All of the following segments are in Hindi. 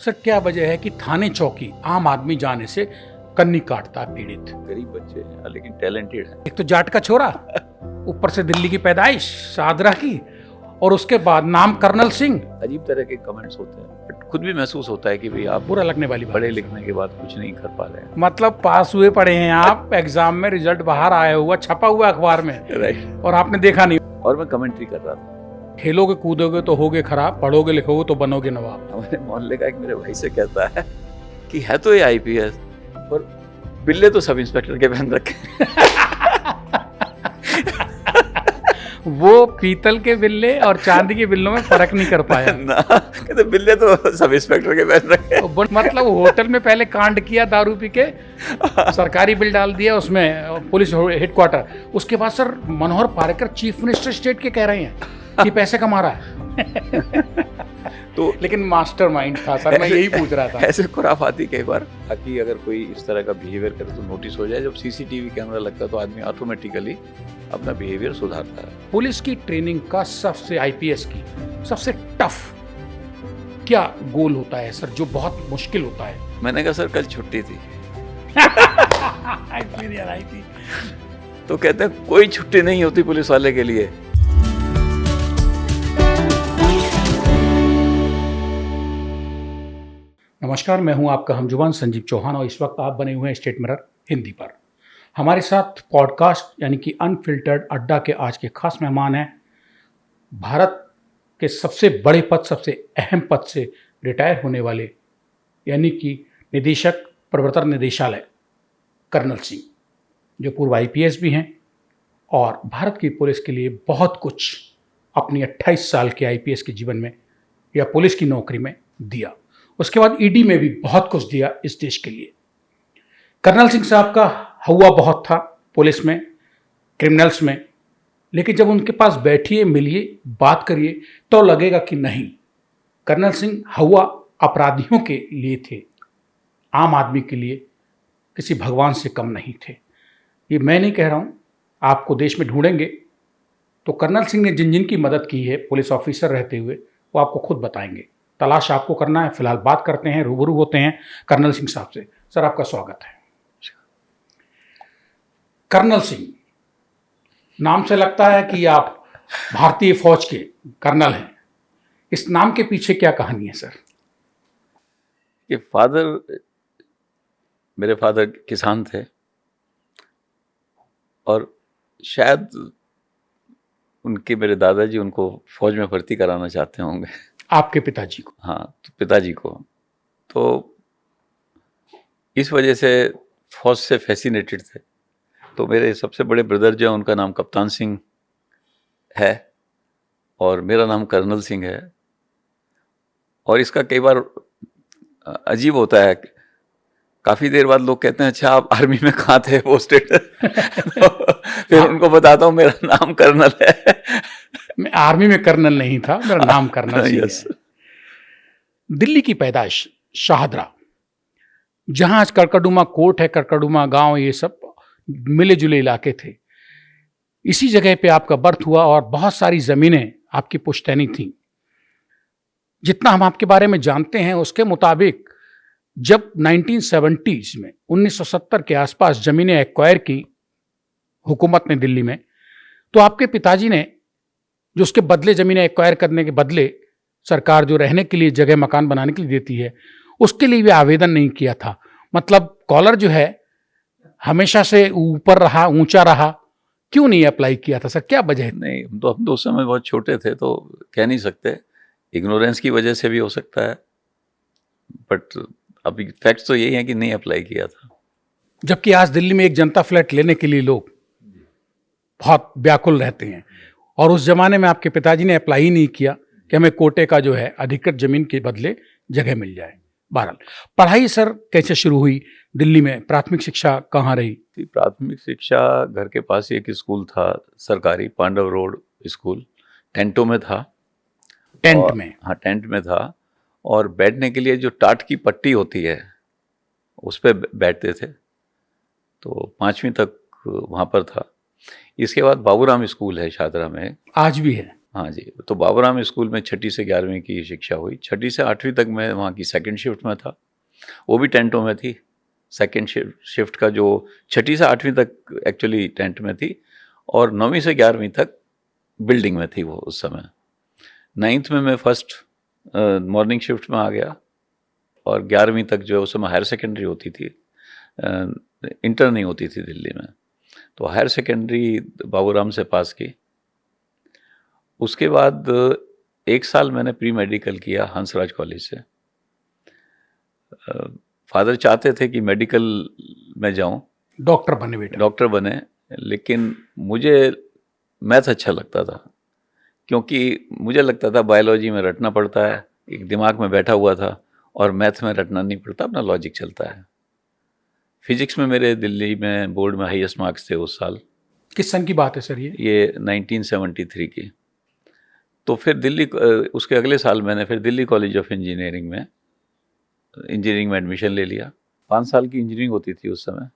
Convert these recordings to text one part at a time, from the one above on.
सर क्या वजह है कि थाने चौकी आम आदमी जाने से कन्नी काटता है पीड़ित? गरीब बच्चे हैं लेकिन टैलेंटेड है। एक तो जाट का छोरा, ऊपर से दिल्ली की पैदाइश, शाहदरा की, और उसके बाद नाम कर्नल सिंह। अजीब तरह के कमेंट्स होते हैं, बट खुद भी महसूस होता है कि भाई आप बुरा लगने वाली बात पढ़े है। लिखने के बाद कुछ नहीं कर पा रहे हैं। मतलब पास हुए पड़े हैं आप, एग्जाम में रिजल्ट बाहर आया हुआ, छपा हुआ अखबार में, राइट। और आपने देखा नहीं। और मैं कमेंट्री कर रहा था। खेलोगे कूदोगे तो होगे खराब, पढ़ोगे लिखोगे तो बनोगे नवाब। हमारे मोहल्ले का एक मेरे भाई से कहता है कि है तो ये आईपीएस, पर बिल्ले तो सब इंस्पेक्टर के पहन रखे। वो पीतल के बिल्ले और चांदी के बिल्लों में फर्क नहीं कर पाया ना, कहते बिल्ले तो सब इंस्पेक्टर के पहन रखे। मतलब होटल में पहले कांड किया दारू पी के, सरकारी बिल डाल दिया उसमें, पुलिस हेडक्वार्टर। उसके बाद सर मनोहर पार्रिकर चीफ मिनिस्टर स्टेट के कह रहे हैं कि पैसे कमा रहा है। तो लेकिन मास्टरमाइंड था सर, मैं यही पूछ रहा था। ऐसे खुराफाती कई बार, ताकि अगर कोई इस तरह का बिहेवियर करे तो नोटिस हो जाए। जब सीसीटीवी कैमरा लगता है तो आदमी ऑटोमेटिकली अपना बिहेवियर सुधारता है। पुलिस की ट्रेनिंग का सबसे, आईपीएस की सबसे टफ क्या गोल होता है सर, जो बहुत मुश्किल होता है? मैंने कहा सर कल छुट्टी थी। आई थी। तो कहते हैं कोई छुट्टी नहीं होती पुलिस वाले के लिए। नमस्कार, मैं हूं आपका हमजुबान संजीव चौहान और इस वक्त आप बने हुए हैं स्टेट मिरर हिंदी पर। हमारे साथ पॉडकास्ट यानी कि अनफिल्टर्ड अड्डा के आज के खास मेहमान हैं भारत के सबसे बड़े पद, सबसे अहम पद से रिटायर होने वाले यानी कि निदेशक प्रवर्तन निदेशालय कर्नल सिंह, जो पूर्व आईपीएस भी हैं और भारत की पुलिस के लिए बहुत कुछ अपनी 28 साल के आईपीएस के जीवन में या पुलिस की नौकरी में दिया। उसके बाद ईडी में भी बहुत कुछ दिया इस देश के लिए। कर्नल सिंह साहब का हवा बहुत था पुलिस में, क्रिमिनल्स में, लेकिन जब उनके पास बैठिए, मिलिए, बात करिए तो लगेगा कि नहीं, कर्नल सिंह हवा अपराधियों के लिए थे, आम आदमी के लिए किसी भगवान से कम नहीं थे। ये मैं नहीं कह रहा हूँ, आपको देश में ढूंढेंगे तो कर्नल सिंह ने जिन जिन की मदद की है पुलिस ऑफिसर रहते हुए, वो आपको खुद बताएंगे। तलाश आपको करना है। फिलहाल बात करते हैं, रूबरू होते हैं कर्नल सिंह साहब से। सर आपका स्वागत है। कर्नल सिंह नाम से लगता है कि आप भारतीय फौज के कर्नल हैं। इस नाम के पीछे क्या कहानी है सर? कि मेरे फादर किसान थे और शायद मेरे दादाजी उनको फौज में भर्ती कराना चाहते होंगे। आपके पिताजी को? हाँ, तो पिताजी को। तो इस वजह से फौज से फैसिनेटेड थे। तो मेरे सबसे बड़े ब्रदर जो है उनका नाम कप्तान सिंह है और मेरा नाम कर्नल सिंह है। और इसका कई बार अजीब होता है, काफ़ी देर बाद लोग कहते हैं अच्छा आप आर्मी में कहाँ थे पोस्टेड? तो फिर उनको बताता हूँ मेरा नाम कर्नल है। मैं आर्मी में कर्नल नहीं था, मेरा नाम कर्नल सिंह यस। है। दिल्ली की पैदाइश, शाहदरा, जहां आज करकड़ुमा कोर्ट है, करकड़ुमा गांव, ये सब मिले जुले इलाके थे। इसी जगह पे आपका बर्थ हुआ और बहुत सारी जमीनें आपकी पुश्तैनी थीं। जितना हम आपके बारे में जानते हैं उसके मुताबिक जब 1970s में 1970 के आसपास जमीनें एक्वायर की हुकूमत ने दिल्ली में, तो आपके पिताजी ने जो उसके बदले ज़मीनें एक्वायर करने के बदले सरकार जो रहने के लिए जगह मकान बनाने के लिए देती है, उसके लिए भी आवेदन नहीं किया था। मतलब कॉलर जो है हमेशा से ऊपर रहा, ऊंचा रहा, क्यों नहीं अप्लाई किया था सर? क्या वजह है? नहीं, हम तो उस समय बहुत छोटे थे तो कह नहीं सकते, इग्नोरेंस की वजह से भी हो सकता है, बट अभी फैक्ट्स तो यही है कि नहीं अप्लाई किया था। जबकि आज दिल्ली में एक जनता फ्लैट लेने के लिए लोग बहुत व्याकुल रहते हैं, और उस जमाने में आपके पिताजी ने अप्लाई ही नहीं किया कि हमें कोटे का जो है अधिकृत जमीन के बदले जगह मिल जाए। बहरहाल, पढ़ाई सर कैसे शुरू हुई दिल्ली में? प्राथमिक शिक्षा कहाँ रही? प्राथमिक शिक्षा घर के पास ही एक स्कूल था सरकारी, पांडव रोड स्कूल, टेंटों में था। टेंट में? हाँ, टेंट में था। और बैठने के लिए जो टाट की पट्टी होती है उस पर बैठते थे। तो 5वीं तक वहाँ पर था। इसके बाद बाबूराम स्कूल है शाहदरा में, आज भी है? हाँ जी, तो बाबूराम स्कूल में 6ठी से 11वीं की शिक्षा हुई। 6ठी से 8वीं तक मैं वहाँ की सेकंड शिफ्ट में था, वो भी टेंटों में थी। सेकंड शिफ्ट का जो 6ठी से 8वीं तक एक्चुअली टेंट में थी, और 9वीं से 11वीं तक बिल्डिंग में थी वो उस समय। 9th में मैं फर्स्ट मॉर्निंग शिफ्ट में आ गया, और 11वीं तक जो उस समय हायर सेकेंडरी होती थी, इंटर नहीं होती थी दिल्ली में, तो हायर सेकेंडरी बाबूराम से पास की। उसके बाद 1 साल मैंने प्री मेडिकल किया हंसराज कॉलेज से। फादर चाहते थे कि मेडिकल में जाऊं, डॉक्टर बने बेटा? डॉक्टर बने, लेकिन मुझे मैथ अच्छा लगता था, क्योंकि मुझे लगता था बायोलॉजी में रटना पड़ता है, एक दिमाग में बैठा हुआ था, और मैथ में रटना नहीं पड़ता, अपना लॉजिक चलता है। फिजिक्स में मेरे दिल्ली में बोर्ड में हाईएस्ट मार्क्स थे उस साल। किस सन की बात है सर ये? ये 1973 की। तो फिर दिल्ली, उसके अगले साल मैंने फिर दिल्ली कॉलेज ऑफ इंजीनियरिंग में एडमिशन ले लिया। 5 साल की इंजीनियरिंग होती थी उस समय।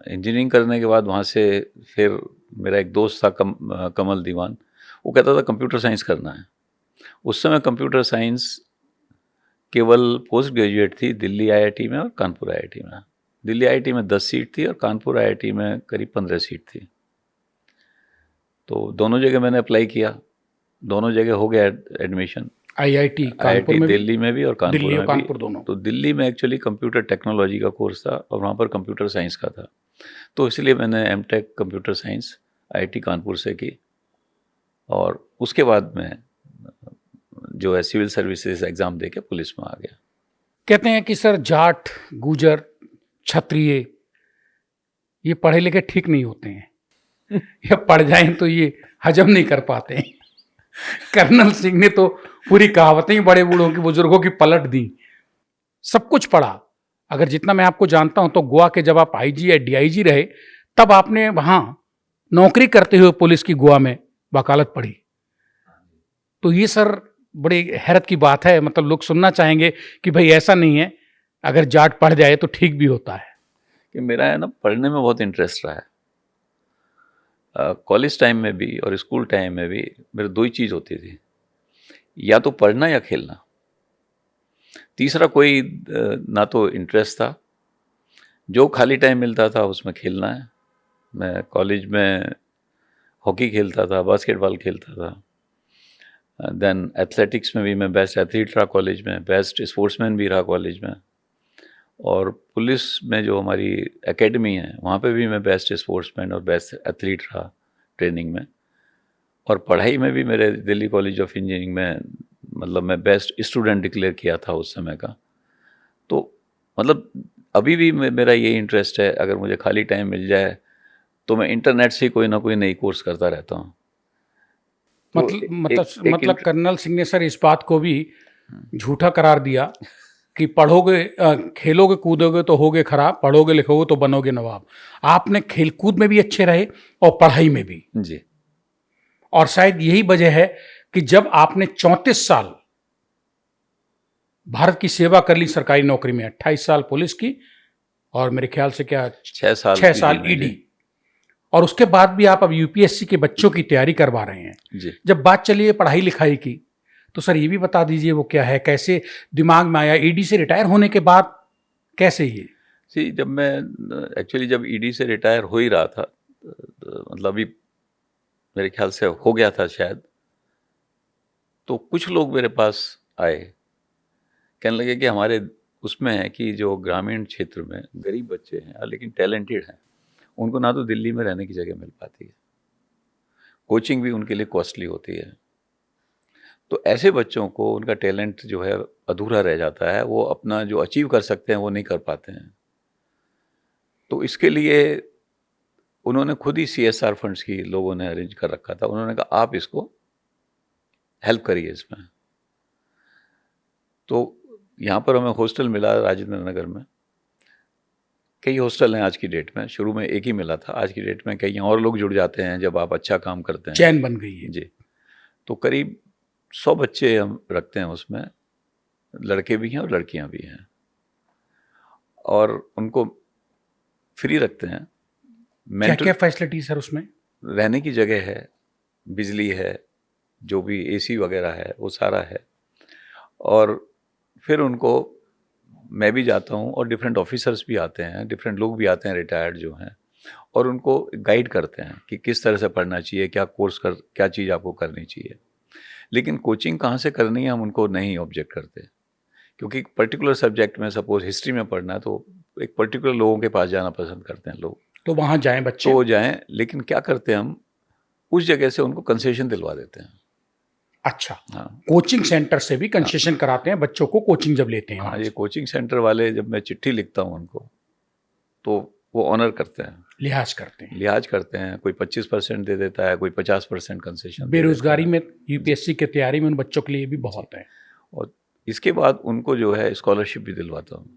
इंजीनियरिंग करने के बाद वहाँ से फिर मेरा एक दोस्त था कमल दीवान, वो कहता था कंप्यूटर साइंस करना है। उस समय कंप्यूटर साइंस केवल पोस्ट ग्रेजुएट थी दिल्ली आईआईटी में और कानपुर आईआईटी में। दिल्ली आईआईटी में 10 सीट थी और कानपुर आईआईटी में करीब 15 सीट थी। तो दोनों जगह मैंने अप्लाई किया, दोनों जगह हो गया एडमिशन। आईआईटी कानपुर में दिल्ली में भी और कानपुर दिल्ली और में कानपुर भी। दोनों? तो दिल्ली में एक्चुअली कंप्यूटर टेक्नोलॉजी का कोर्स था, और वहाँ पर कंप्यूटर साइंस का था, तो इसलिए मैंने M Tech computer science IIT Kanpur से की। और उसके बाद मैं जो है सिविल सर्विसेज एग्ज़ाम दे के पुलिस में आ गया। कहते हैं कि सर जाट, गुजर, क्षत्रिय ये पढ़े लिखे ठीक नहीं होते हैं या पढ़ जाएं तो ये हजम नहीं कर पाते हैं। कर्नल सिंह ने तो पूरी कहावतें ही बड़े बूढ़ों की, बुजुर्गों की पलट दी। सब कुछ पढ़ा, अगर जितना मैं आपको जानता हूं तो गोवा के जब आप आईजी या डीआईजी रहे तब आपने वहां नौकरी करते हुए पुलिस की गोवा में वकालत पढ़ी। तो ये सर बड़ी हैरत की बात है, मतलब लोग सुनना चाहेंगे कि भाई ऐसा नहीं है, अगर जाट पढ़ जाए तो ठीक भी होता है। कि मेरा है ना, पढ़ने में बहुत इंटरेस्ट रहा है। कॉलेज टाइम में भी और स्कूल टाइम में भी मेरे 2 ही चीज़ होती थी, या तो पढ़ना या खेलना। तीसरा कोई ना तो इंटरेस्ट था। जो खाली टाइम मिलता था उसमें खेलना है। मैं कॉलेज में हॉकी खेलता था, बास्केटबॉल खेलता था, देन एथलेटिक्स में भी मैं बेस्ट एथलीट रहा कॉलेज में, बेस्ट स्पोर्ट्समैन भी रहा कॉलेज में, और पुलिस में जो हमारी एकेडमी है वहाँ पे भी मैं बेस्ट स्पोर्ट्समैन और बेस्ट एथलीट रहा ट्रेनिंग में। और पढ़ाई में भी मेरे दिल्ली कॉलेज ऑफ इंजीनियरिंग में, मतलब मैं बेस्ट स्टूडेंट डिक्लेयर किया था उस समय का। तो मतलब अभी भी मेरा ये इंटरेस्ट है, अगर मुझे खाली टाइम मिल जाए तो मैं इंटरनेट से कोई ना कोई नई कोर्स करता रहता हूँ। तो मतलब कर्नल सिंह ने सर इस बात को भी झूठा करार दिया कि पढ़ोगे, खेलोगे कूदोगे तो होगे खराब, पढ़ोगे लिखोगे तो बनोगे नवाब। आपने खेल कूद में भी अच्छे रहे और पढ़ाई में भी जी। और शायद यही वजह है कि जब आपने 34 साल भारत की सेवा कर ली सरकारी नौकरी में, 28 साल पुलिस की और मेरे ख्याल से क्या 6 साल ईडी, और उसके बाद भी आप अब यूपीएससी के बच्चों की तैयारी करवा रहे हैं जी। जब बात चली है पढ़ाई लिखाई की, तो सर ये भी बता दीजिए वो क्या है, कैसे दिमाग में आया ईडी से रिटायर होने के बाद, कैसे ये? जब मैं एक्चुअली जब ईडी से रिटायर हो ही रहा था, मतलब अभी मेरे ख्याल से हो गया था शायद, तो कुछ लोग मेरे पास आए, कहने लगे कि हमारे उसमें है कि जो ग्रामीण क्षेत्र में गरीब बच्चे हैं लेकिन टैलेंटेड हैं, उनको ना तो दिल्ली में रहने की जगह मिल पाती है, कोचिंग भी उनके लिए कॉस्टली होती है, तो ऐसे बच्चों को उनका टैलेंट जो है अधूरा रह जाता है, वो अपना जो अचीव कर सकते हैं वो नहीं कर पाते हैं। तो इसके लिए उन्होंने खुद ही CSR फंड्स की लोगों ने अरेंज कर रखा था। उन्होंने कहा आप इसको हेल्प करिए इसमें। तो यहाँ पर हमें हॉस्टल मिला राजेंद्र नगर में, कई हॉस्टल हैं आज की डेट में, शुरू में एक ही मिला था, आज की डेट में कई और लोग जुड़ जाते हैं जब आप अच्छा काम करते हैं, चैन बन गई है जी। तो करीब 100 बच्चे हम रखते हैं उसमें, लड़के भी हैं और लड़कियां भी हैं, और उनको फ्री रखते हैं। क्या क्या फैसिलिटी सर उसमें? रहने की जगह है, बिजली है, जो भी एसी वगैरह है वो सारा है। और फिर उनको मैं भी जाता हूँ और डिफरेंट ऑफिसर्स भी आते हैं, डिफरेंट लोग भी आते हैं रिटायर्ड जो हैं, और उनको गाइड करते हैं कि किस तरह से पढ़ना चाहिए, क्या चीज़ आपको करनी चाहिए। लेकिन कोचिंग कहाँ से करनी है हम उनको नहीं ऑब्जेक्ट करते, क्योंकि पर्टिकुलर सब्जेक्ट में सपोज हिस्ट्री में पढ़ना है तो एक पर्टिकुलर लोगों के पास जाना पसंद करते हैं लोग, तो वहाँ जाएं बच्चे। तो जाएं। लेकिन क्या करते हैं हम, उस जगह से उनको कंसेशन दिलवा देते हैं। अच्छा, हाँ कोचिंग सेंटर से भी कंसेशन कराते हैं बच्चों को कोचिंग जब लेते हैं हाँ, वहाँ ये से। कोचिंग सेंटर वाले जब मैं चिट्ठी लिखता हूँ उनको तो वो ऑनर करते हैं, लिहाज करते हैं। लिहाज करते हैं। कोई 25% दे देता है, कोई 50% कंसेशन दे देता बेरोजगारी है। में यूपीएससी की तैयारी में उन बच्चों के लिए भी बहुत है। और इसके बाद उनको जो है स्कॉलरशिप भी दिलवाता हूँ।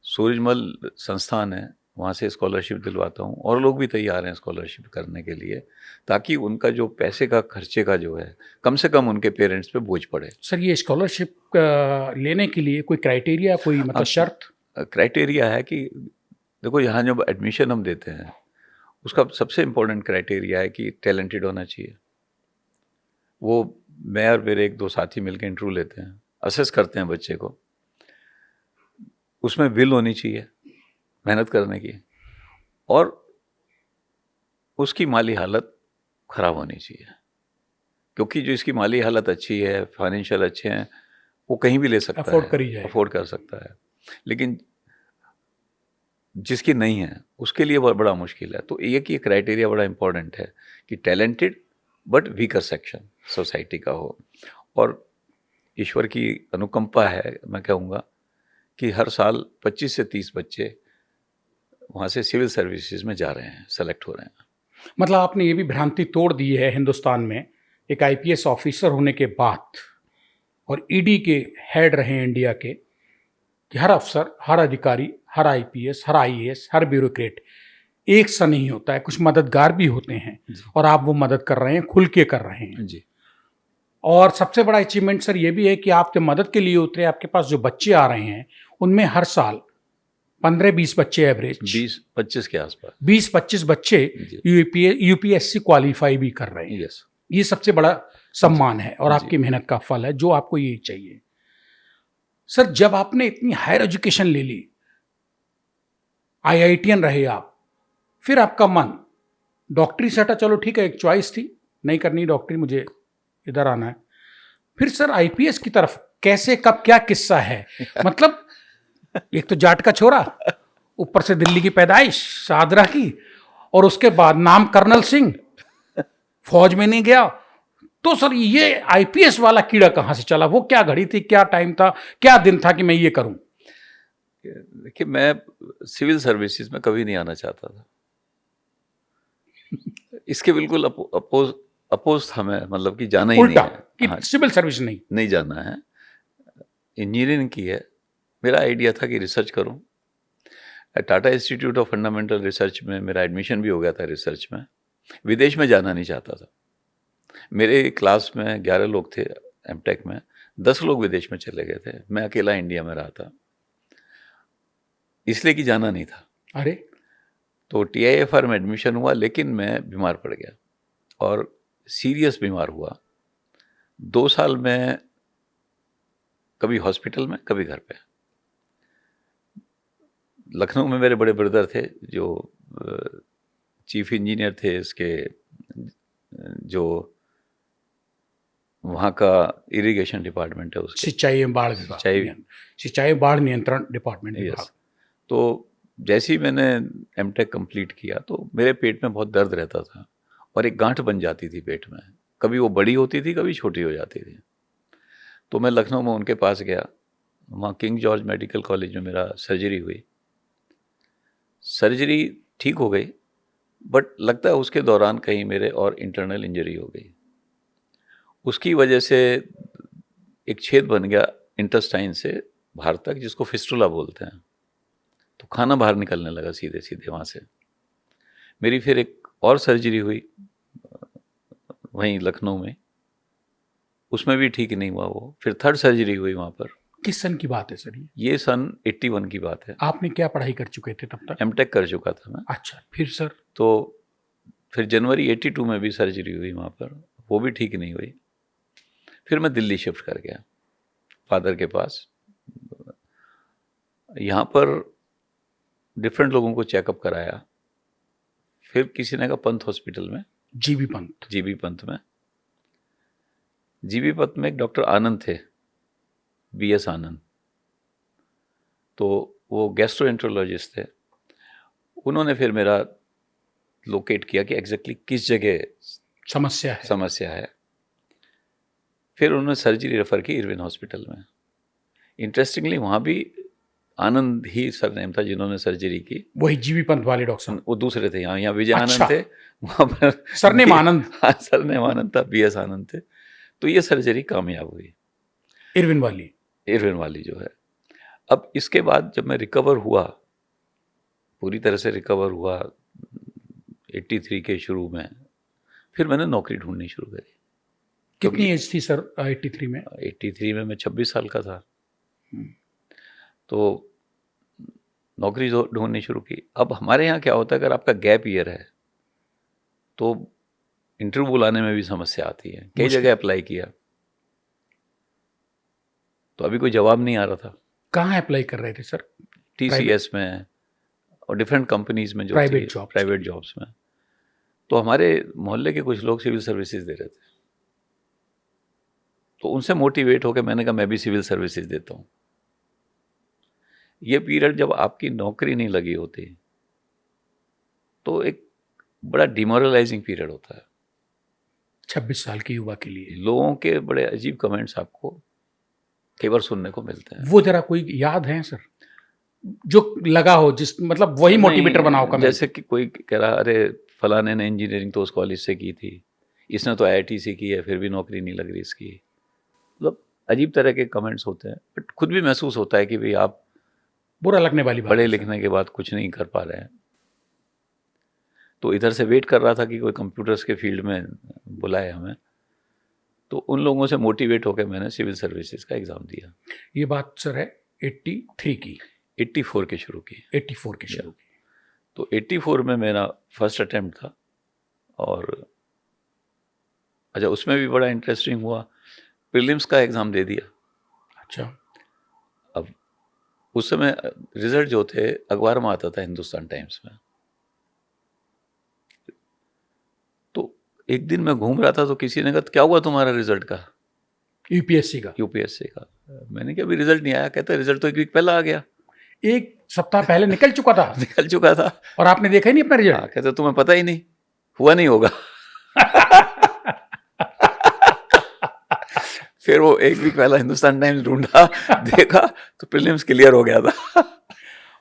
सूरजमल संस्थान है, वहाँ से स्कॉलरशिप दिलवाता हूँ, और लोग भी तैयार हैं स्कॉलरशिप करने के लिए, ताकि उनका जो पैसे का खर्चे का जो है कम से कम उनके पेरेंट्स पे बोझ पड़े। सर ये स्कॉलरशिप लेने के लिए कोई क्राइटेरिया, कोई मतलब शर्त? क्राइटेरिया है कि देखो, यहाँ जब एडमिशन हम देते हैं उसका सबसे इम्पोर्टेंट क्राइटेरिया है कि टैलेंटेड होना चाहिए। वो मैं और मेरे एक दो साथी मिलकर इंटरव्यू लेते हैं, असेस करते हैं बच्चे को, उसमें विल होनी चाहिए मेहनत करने की, और उसकी माली हालत ख़राब होनी चाहिए। क्योंकि जो इसकी माली हालत अच्छी है, फाइनेंशियल अच्छे हैं, वो कहीं भी ले सकता है, अफोर्ड करी जाए। अफोर्ड कर सकता है। लेकिन जिसकी नहीं है उसके लिए बड़ा मुश्किल है। तो ये क्राइटेरिया बड़ा इंपॉर्टेंट है कि talented but weaker section society का हो। और ईश्वर की अनुकंपा है, मैं कहूँगा कि हर साल 25 से 30 बच्चे वहाँ से सिविल सर्विसेज में जा रहे हैं, सेलेक्ट हो रहे हैं। मतलब आपने ये भी भ्रांति तोड़ दी है हिंदुस्तान में, एक आईपीएस ऑफिसर होने के बाद और ईडी के हेड रहे हैं इंडिया के, कि हर अफसर, हर अधिकारी, हर आईपीएस, हर आईएएस, हर ब्यूरोक्रेट एक सा नहीं होता है, कुछ मददगार भी होते हैं, और आप वो मदद कर रहे हैं, खुल के कर रहे हैं जी। और सबसे बड़ा अचीवमेंट सर ये भी है कि आप जब मदद के लिए उतरे, आपके पास जो बच्चे आ रहे हैं उनमें हर साल 15-20 बच्चे एवरेज, 20-25 के आसपास, 20-25 बच्चे यूपीएससी क्वालिफाई भी कर रहे हैं। यस, ये सबसे बड़ा सम्मान है और जी। आपकी मेहनत का फल है, जो आपको ये चाहिए। सर जब आपने इतनी हायर एजुकेशन ले ली, आईआईटीएन रहे आप, फिर आपका मन डॉक्टरी से हटा, चलो ठीक है एक चॉइस थी, नहीं करनी डॉक्टरी, मुझे इधर आना है। फिर सर आईपीएस की तरफ कैसे, कब, क्या किस्सा है? मतलब एक तो जाट का छोरा, ऊपर से दिल्ली की पैदाइश, शाहदरा की, और उसके बाद नाम कर्नल सिंह, फौज में नहीं गया। तो सर ये आईपीएस वाला कीड़ा कहां से चला? वो क्या घड़ी थी, क्या टाइम था, क्या दिन था कि मैं ये करूं? देखिए, मैं सिविल सर्विसेज में कभी नहीं आना चाहता था। इसके बिल्कुल अपोज था मैं, मतलब कि जाना ही नहीं उल्टा है। कि हाँ, सिविल सर्विस नहीं जाना है। इंजीनियरिंग की है। मेरा आइडिया था कि रिसर्च करूं। Tata institute of fundamental research में मेरा एडमिशन भी हो गया था रिसर्च में। विदेश में जाना नहीं चाहता था। मेरे क्लास में 11 लोग थे एमटेक में, 10 लोग विदेश में चले गए थे, मैं अकेला इंडिया में रहा था, इसलिए कि जाना नहीं था। अरे तो टीआईएफआर में एडमिशन हुआ, लेकिन मैं बीमार पड़ गया और सीरियस बीमार हुआ। 2 साल में कभी हॉस्पिटल में, कभी घर पे। लखनऊ में मेरे बड़े ब्रदर थे जो चीफ इंजीनियर थे इसके, जो वहाँ का इरिगेशन डिपार्टमेंट है उसके, सिंचाई एवं बाढ़ विभाग, सिंचाई बाढ़ नियंत्रण डिपार्टमेंट विभाग। तो जैसे ही मैंने एमटेक कंप्लीट किया तो मेरे पेट में बहुत दर्द रहता था और एक गांठ बन जाती थी पेट में, कभी वो बड़ी होती थी, कभी छोटी हो जाती थी। तो मैं लखनऊ में उनके पास गया, वहाँ किंग जॉर्ज मेडिकल कॉलेज में मेरा सर्जरी हुई। सर्जरी ठीक हो गई, बट लगता है उसके दौरान कहीं मेरे और इंटरनल इंजरी हो गई। उसकी वजह से एक छेद बन गया इंटेस्टाइन से बाहर तक, जिसको फिस्टुला बोलते हैं। तो खाना बाहर निकलने लगा सीधे सीधे वहाँ से। मेरी फिर एक और सर्जरी हुई वहीं लखनऊ में, उसमें भी ठीक नहीं हुआ वो। फिर थर्ड सर्जरी हुई वहाँ पर। किस सन की बात है सर ये सन 81 की बात है। आपने क्या पढ़ाई कर चुके थे तब तक? एमटेक कर चुका था मैं। अच्छा, फिर सर? तो फिर जनवरी 82 में भी सर्जरी हुई वहाँ पर, वो भी ठीक नहीं हुई। फिर मैं दिल्ली शिफ्ट कर गया फादर के पास। यहाँ पर डिफरेंट लोगों को चेकअप कराया। फिर किसी ने कहा पंत हॉस्पिटल में, जीबी पंत। जीबी पंत में। जीबी पंत में एक डॉक्टर आनंद थे, बीएस आनंद। तो वो गैस्ट्रोएंटरोलॉजिस्ट थे। उन्होंने फिर मेरा लोकेट किया कि एग्जैक्टली किस जगह समस्या है। फिर उन्होंने सर्जरी रेफर की इरविन हॉस्पिटल में। इंटरेस्टिंगली वहाँ भी आनंद ही सरनेम था जिन्होंने सर्जरी की। वही जीबी पंत वाले डॉक्टर? वो दूसरे थे। यहाँ विजय अच्छा। आनंद थे, वहाँ पर सरनेम आनंद। हाँ, सरनेम आनंद था, बीएस आनंद थे। तो ये सर्जरी कामयाब हुई, इरविन वाली जो है। अब इसके बाद जब मैं रिकवर हुआ, पूरी तरह से रिकवर हुआ 83 के शुरू में, फिर मैंने नौकरी ढूंढनी शुरू करी। कितनी एज थी सर 83 में? 83 में मैं 26 साल का था। तो नौकरी ढूंढनी शुरू की। अब हमारे यहाँ क्या होता है, अगर आपका गैप ईयर है तो इंटरव्यू बुलाने में भी समस्या आती है। कई जगह अप्लाई किया तो अभी कोई जवाब नहीं आ रहा था। कहाँ अप्लाई कर रहे थे सर? TCS में और डिफरेंट कंपनीज में जो प्राइवेट जॉब्स में। तो हमारे मोहल्ले के कुछ लोग सिविल सर्विसेज दे रहे थे, तो उनसे मोटिवेट होकर मैंने कहा मैं भी सिविल सर्विसेज देता हूँ। ये पीरियड जब आपकी नौकरी नहीं लगी होती तो एक बड़ा डिमोरलाइजिंग पीरियड होता है 26 साल के युवा के लिए। लोगों के बड़े अजीब कमेंट्स आपको कई बार सुनने को मिलते हैं। वो जरा कोई याद है सर जो लगा हो, जिस मतलब वही मोटिवेटर बनाओ कमेंट? जैसे कि कोई कह रहा अरे फलाने ने इंजीनियरिंग तो उस कॉलेज से की थी, इसने तो IIT से की है, फिर भी नौकरी नहीं लग रही इसकी। मतलब अजीब तरह के कमेंट्स होते हैं। बट खुद भी महसूस होता है कि भाई आप बुरा लगने वाली बात, पढ़े लिखने के बाद कुछ नहीं कर पा रहे हैं। तो इधर से वेट कर रहा था कि कोई कंप्यूटर्स के फील्ड में बुलाए हमें। तो उन लोगों से मोटिवेट होकर मैंने सिविल सर्विसेज का एग्ज़ाम दिया। ये बात सर है 83 की? 84 के शुरू की। 84 के शुरू की। तो 84 में मेरा फर्स्ट अटेम्प्ट था। और अच्छा, उसमें भी बड़ा इंटरेस्टिंग हुआ। प्रीलिम्स का एग्ज़ाम दे दिया। अच्छा। अब उस समय रिजल्ट जो थे अखबार में आता था, हिंदुस्तान टाइम्स में। तो एक दिन मैं घूम रहा था तो किसी ने कहा क्या हुआ तुम्हारा रिजल्ट का? यूपीएससी का। मैंने कहा अभी रिजल्ट नहीं आया। कहता रिजल्ट तो एक वीक पहले आ गया। एक सप्ताह पहले निकल चुका था? निकल चुका था। और आपने देखा ही नहीं अपना रिजल्ट? कहते तुम्हें पता ही नहीं, हुआ नहीं होगा। फिर वो एक वीक पहला हिंदुस्तान टाइम्स ढूंढा, देखा तो प्रीलिम्स क्लियर हो गया था।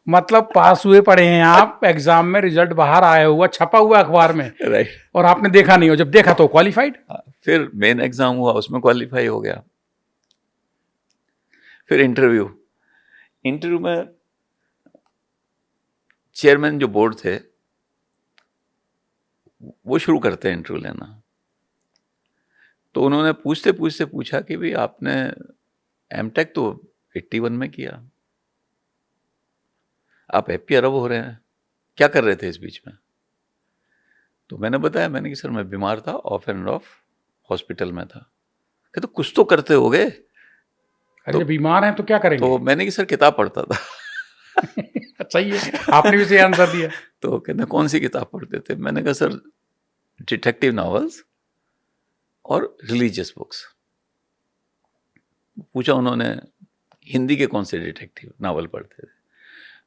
मतलब पास हुए पड़े हैं आप, एग्जाम में रिजल्ट बाहर आया हुआ, छपा हुआ अखबार में, राइट। और आपने देखा नहीं हो, जब देखा तो क्वालिफाइड। फिर मेन एग्जाम हुआ, उसमें क्वालिफाई हो गया। फिर इंटरव्यू में चेयरमैन जो बोर्ड थे वो शुरू करते हैं इंटरव्यू लेना। तो उन्होंने पूछते पूछते पूछा कि भाई आपने एमटेक तो 81 में किया, आप हैप्पी अरब हो रहे हैं, क्या कर रहे थे इस बीच में? तो मैंने बताया, मैंने कि सर मैं बीमार था, ऑफ एंड ऑफ हॉस्पिटल में था। कहते तो कुछ तो करते होगे। तो बीमार हैं तो क्या करेंगे? तो मैंने कि सर किताब पढ़ता था। सही है, आपने भी सही आंसर दिया। तो कहते कौन सी किताब पढ़ते थे? मैंने कहा सर डिटेक्टिव नॉवेल्स और रिलीजियस बुक्स। पूछा उन्होंने हिंदी के कौन से डिटेक्टिव नावल पढ़ते थे?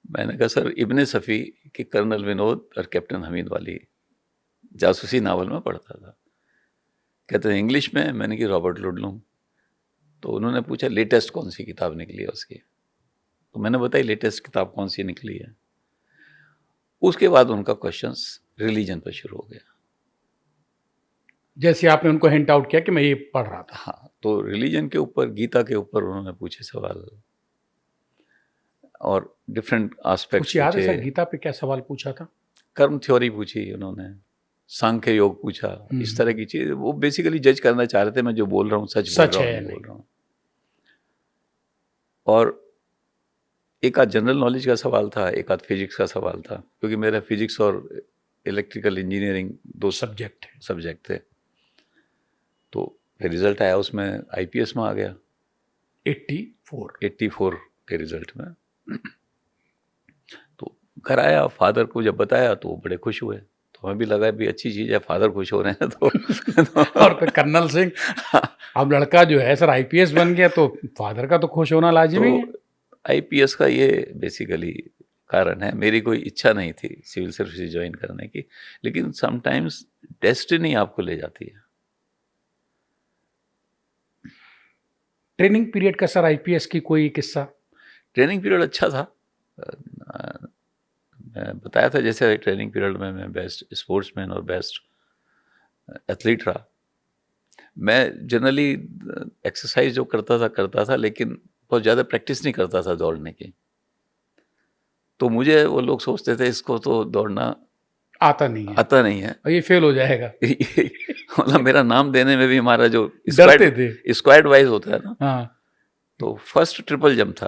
मैंने कहा सर इब्ने सफ़ी के कर्नल विनोद और कैप्टन हमीद वाली जासूसी नावल में पढ़ता था। कहते हैं इंग्लिश में? मैंने कि रॉबर्ट लुडलम। तो उन्होंने पूछा लेटेस्ट कौन सी किताब निकली है उसकी? तो मैंने बताई लेटेस्ट किताब कौन सी निकली है। उसके बाद उनका क्वेश्चंस रिलीजन पर शुरू हो गया। जैसे आपने उनको हिंट आउट किया कि मैं ये पढ़ रहा था। हाँ, तो रिलीजन के ऊपर, गीता के ऊपर उन्होंने पूछे सवाल और डिफरेंट एस्पेक्ट्स। कुछ याद है सर गीता पे क्या सवाल पूछा था? कर्म थ्योरी पूछी उन्होंने, सांख्य योग पूछा, इस तरह की चीज। वो बेसिकली जज करना चाह रहे थे मैं जो बोल रहा हूँ सच बोल रहा हूँ। और एक आध जनरल नॉलेज का सवाल था, एक आध फिजिक्स का सवाल था, क्योंकि मेरा फिजिक्स और इलेक्ट्रिकल इंजीनियरिंग दो सब्जेक्ट थे। तो फिर रिजल्ट आया, उसमें आईपीएस में आ गया 84 के रिजल्ट में। तो घर आया, फादर को जब बताया तो वो बड़े खुश हुए, तो हमें भी लगा भी अच्छी चीज़ है, फादर खुश हो रहे हैं तो और फिर कर्नल सिंह, अब लड़का जो है सर आईपीएस बन गया तो फादर का तो खुश होना लाजिमी है। तो आईपीएस का ये बेसिकली कारण है। मेरी कोई इच्छा नहीं थी सिविल सर्विसेज ज्वाइन करने की, लेकिन समटाइम्स डेस्टिनी आपको ले जाती है। ट्रेनिंग पीरियड का सर आईपीएस की कोई किस्सा? ट्रेनिंग पीरियड अच्छा था। मैं बताया था जैसे ट्रेनिंग पीरियड में मैं बेस्ट स्पोर्ट्समैन और बेस्ट एथलीट रहा। मैं जनरली एक्सरसाइज जो करता था, लेकिन बहुत ज़्यादा प्रैक्टिस नहीं करता था दौड़ने की। तो मुझे वो लोग सोचते थे इसको तो दौड़ना आता नहीं है है और ये फेल हो जाएगा। मतलब मेरा नाम देने में भी हमारा जो डरते थे। स्क्वाड वाइज होता है ना, हाँ, तो फर्स्ट ट्रिपल जंप था,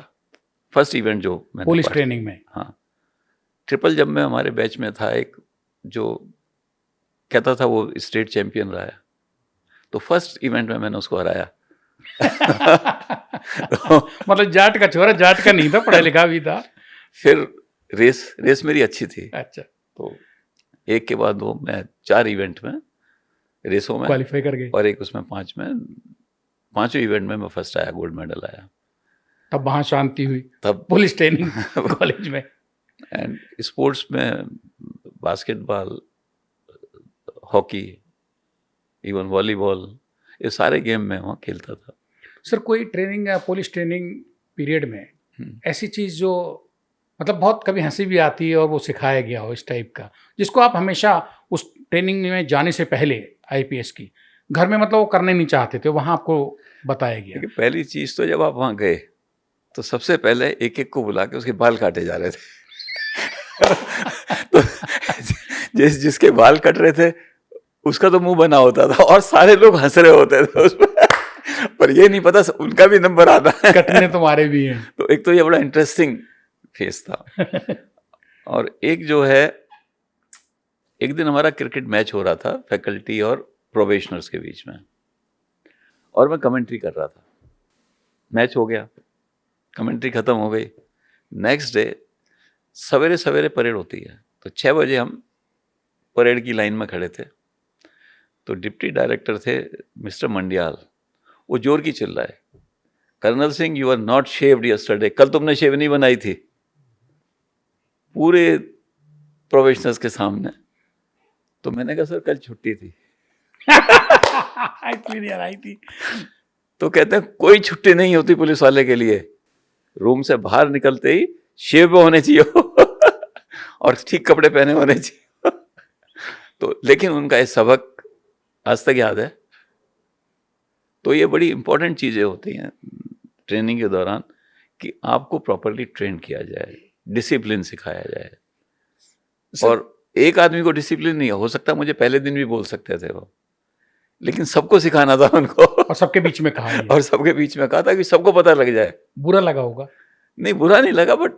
फर्स्ट इवेंट जो मैंने पुलिस ट्रेनिंग में। हाँ, ट्रिपल जंप में हमारे बैच में था एक जो कहता था वो स्टेट चैंपियन रहा है, तो फर्स्ट इवेंट में मैंने उसको हराया। मतलब जाट का छोरा, जाट का नहीं था, पढ़ा लिखा भी था। फिर रेस मेरी अच्छी थी। अच्छा, तो एक के बाद दो मैं 4 इवेंट में रेसों में क्वालिफाई कर गए। और एक उसमें 5 में, 5 इवेंट में मैं फर्स्ट आया, गोल्ड मेडल आया। तब वहाँ शांति हुई, तब पुलिस ट्रेनिंग कॉलेज में। एंड स्पोर्ट्स में बास्केटबॉल, हॉकी, इवन वॉलीबॉल, ये सारे गेम में वहाँ खेलता था। सर कोई ट्रेनिंग या पुलिस ट्रेनिंग पीरियड में ऐसी चीज़ जो मतलब बहुत कभी हंसी भी आती है और वो सिखाया गया हो इस टाइप का, जिसको आप हमेशा उस ट्रेनिंग में जाने से पहले आईपीएस की घर में मतलब वो करने नहीं चाहते थे, वहाँ आपको बताया गया? देखिए, पहली चीज़ तो जब आप वहाँ गए तो सबसे पहले एक एक को बुला के उसके बाल काटे जा रहे थे। तो जिसके बाल कट रहे थे उसका तो मुंह बना होता था और सारे लोग हंस रहे होते थे उसमें, पर ये नहीं पता उनका भी नंबर आता है, कटने तुम्हारे भी हैं। तो एक तो ये बड़ा इंटरेस्टिंग फेस था। और एक जो है, एक दिन हमारा क्रिकेट मैच हो रहा था फैकल्टी और प्रोबेशनर्स के बीच में, और मैं कमेंट्री कर रहा था। मैच हो गया, कमेंट्री खत्म हो गई। नेक्स्ट डे सवेरे सवेरे परेड होती है, तो 6 बजे हम परेड की लाइन में खड़े थे। तो डिप्टी डायरेक्टर थे मिस्टर मंडियाल, वो जोर की चिल्लाए, colonel Singh you are not shaved yesterday, कल तुमने शेव नहीं बनाई थी, पूरे प्रोफेशनल्स के सामने। तो मैंने कहा सर कल छुट्टी थी। आई थी। तो कहते हैं कोई छुट्टी नहीं होती पुलिस वाले के लिए, रूम से बाहर निकलते ही शेव होने चाहिए और ठीक कपड़े पहने होने चाहिए। तो लेकिन उनका ये सबक आज तक याद है। तो ये बड़ी इंपॉर्टेंट चीज़ें होती हैं ट्रेनिंग के दौरान कि आपको प्रॉपरली ट्रेन किया जाए, डिसिप्लिन सिखाया जाए। और एक आदमी को डिसिप्लिन नहीं हो सकता, मुझे पहले दिन भी बोल सकते थे वो, लेकिन सबको सिखाना था उनको, और सबके बीच में कहा और सबके बीच में कहा था कि सबको पता लग जाए। बुरा लगा होगा? नहीं, बुरा नहीं लगा, बट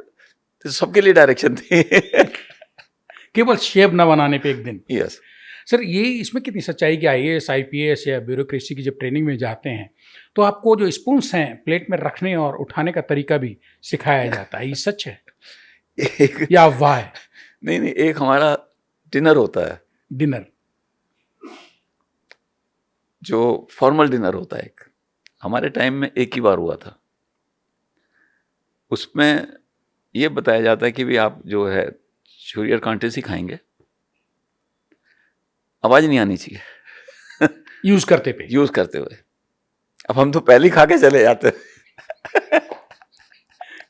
सबके लिए डायरेक्शन थी। केवल शेप न बनाने पे एक दिन। यस सर ये इसमें कितनी सच्चाई कि आईएएस आईपीएस या ब्यूरोक्रेसी की जब ट्रेनिंग में जाते हैं तो आपको जो स्पून्स हैं प्लेट में रखने और उठाने का तरीका भी सिखाया जाता है, ये सच है या अफवाह है? नहीं, एक हमारा डिनर होता है, डिनर जो फॉर्मल डिनर होता है, एक हमारे टाइम में एक ही बार हुआ था। उसमें ये बताया जाता है कि भी आप जो है छुरी और कांटे से खाएंगे, आवाज नहीं आनी चाहिए यूज करते हुए। अब हम तो पहले ही खा के चले जाते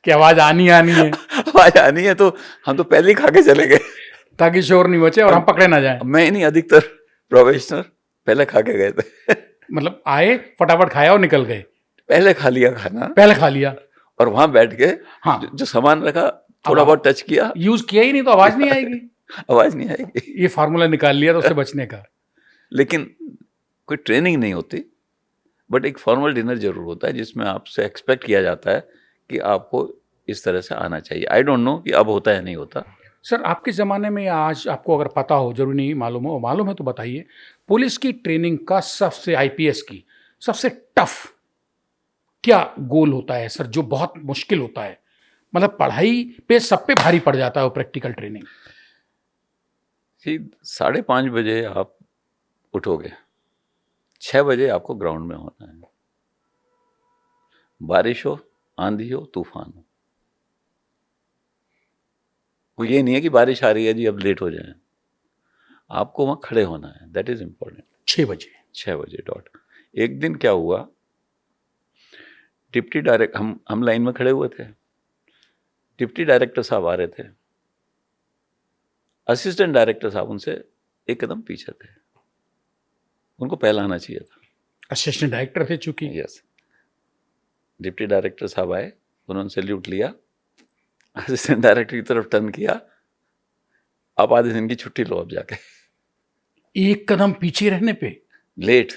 कि आवाज आनी है आवाज आनी है, तो हम तो पहले ही खा के चले गए ताकि शोर नहीं बचे और हम पकड़े ना जाए। मैं नहीं, अधिकतर प्रोफेशनल पहले खा के गए थे। मतलब आए फटाफट खाया और निकल गए। पहले खा लिया खाना, पहले खा लिया और वहां बैठ के हाँ जो सामान रखा थोड़ा बहुत टच किया, यूज किया ही नहीं तो आवाज नहीं आएगी। आवाज नहीं आएगी। ये फार्मूला निकाल लिया तो उससे बचने का। लेकिन कोई ट्रेनिंग नहीं होती, बट एक फॉर्मल डिनर जरूर होता है जिसमें आपसे एक्सपेक्ट किया जाता है कि आपको इस तरह से आना चाहिए। आई डोंट नो कि अब होता है नहीं होता। सर आपके ज़माने में या आज आपको अगर पता हो, जरूरी नहीं मालूम हो, मालूम है तो बताइए, पुलिस की ट्रेनिंग का सबसे आईपीएस की सबसे टफ क्या गोल होता है सर, जो बहुत मुश्किल होता है? मतलब पढ़ाई पे सब पे भारी पड़ जाता है वो प्रैक्टिकल ट्रेनिंग। 5:30 बजे आप उठोगे, 6 बजे आपको ग्राउंड में होना है। बारिश हो, आंधी हो, तूफान हो, वो ये नहीं है कि बारिश आ रही है जी अब लेट हो जाए। आपको वहां खड़े होना है, दैट इज इंपॉर्टेंट। 6 बजे? 6 बजे डॉट। एक दिन क्या हुआ, डिप्टी डायरेक्ट हम लाइन में खड़े हुए थे, डिप्टी डायरेक्टर साहब आ रहे थे, असिस्टेंट डायरेक्टर साहब उनसे एक कदम पीछे थे, उनको पहला आना चाहिए था। असिस्टेंट डायरेक्टर थे चूंकि। यस, डिप्टी डायरेक्टर साहब आए, उन्होंने सैल्यूट लिया, असिस्टेंट डायरेक्टर की तरफ टर्न किया, आप आधे दिन की छुट्टी लो अब जाके। एक कदम पीछे रहने पे? Late,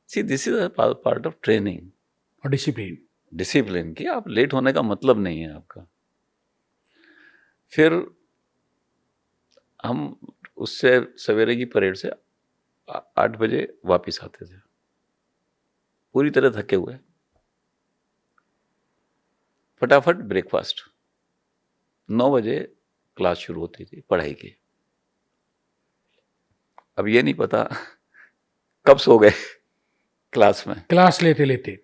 see this is part of training और डिसिप्लिन। डिसिप्लिन की। आप लेट होने का मतलब नहीं है आपका। फिर हम उससे सवेरे की परेड से 8 बजे वापस आते थे, पूरी तरह थके हुए, फटाफट ब्रेकफास्ट, 9 बजे क्लास शुरू होती थी पढ़ाई की। अब ये नहीं पता कब सो गए क्लास में। क्लास लेते लेते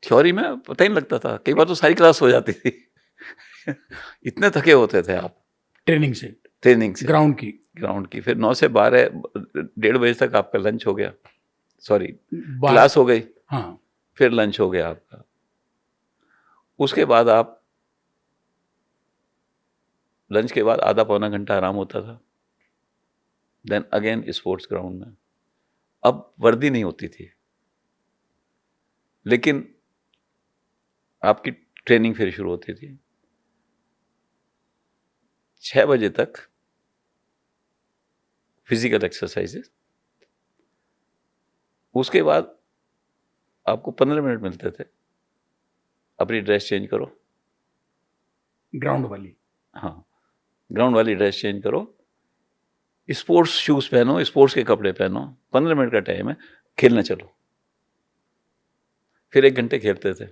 थ्योरी में पता ही नहीं लगता था, कई बार तो सारी क्लास हो जाती थी इतने थके होते थे आप ट्रेनिंग से ग्राउंड की। फिर 9 से 12, 1:30 तक आपका लंच हो गया, सॉरी क्लास हो गई, हाँ, फिर लंच हो गया आपका। उसके बाद आप लंच के बाद आधा पौना घंटा आराम होता था, देन अगेन स्पोर्ट्स ग्राउंड में। अब वर्दी नहीं होती थी, लेकिन आपकी ट्रेनिंग फिर शुरू होती थी। 6 बजे तक फिजिकल एक्सरसाइजेस, उसके बाद आपको 15 मिनट मिलते थे, अपनी ड्रेस चेंज करो, ग्राउंड वाली। हाँ, ग्राउंड वाली ड्रेस चेंज करो, स्पोर्ट्स शूज पहनो, स्पोर्ट्स के कपड़े पहनो, 15 मिनट का टाइम है, खेलने चलो। फिर 1 घंटे खेलते थे,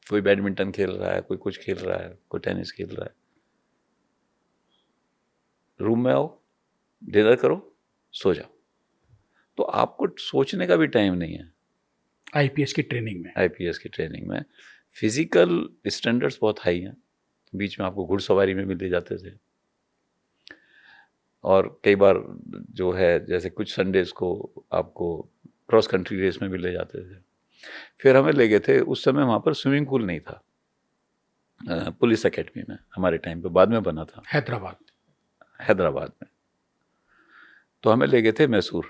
कोई बैडमिंटन खेल रहा है, कोई कुछ खेल रहा है, कोई टेनिस खेल रहा है। रूम में आओ, डिनर करो, सो जाओ। तो आपको सोचने का भी टाइम नहीं है। आईपीएस की ट्रेनिंग में फिजिकल स्टैंडर्ड्स बहुत हाई हैं। बीच में आपको घुड़सवारी में भी ले जाते थे, और कई बार जो है जैसे कुछ संडेज को आपको क्रॉस कंट्री रेस में भी ले जाते थे। फिर हमें ले गए थे, उस समय वहाँ पर स्विमिंग पूल नहीं था, पुलिस एकेडमी में हमारे टाइम पे, बाद में बना था हैदराबाद में। तो हमें ले गए थे Mysore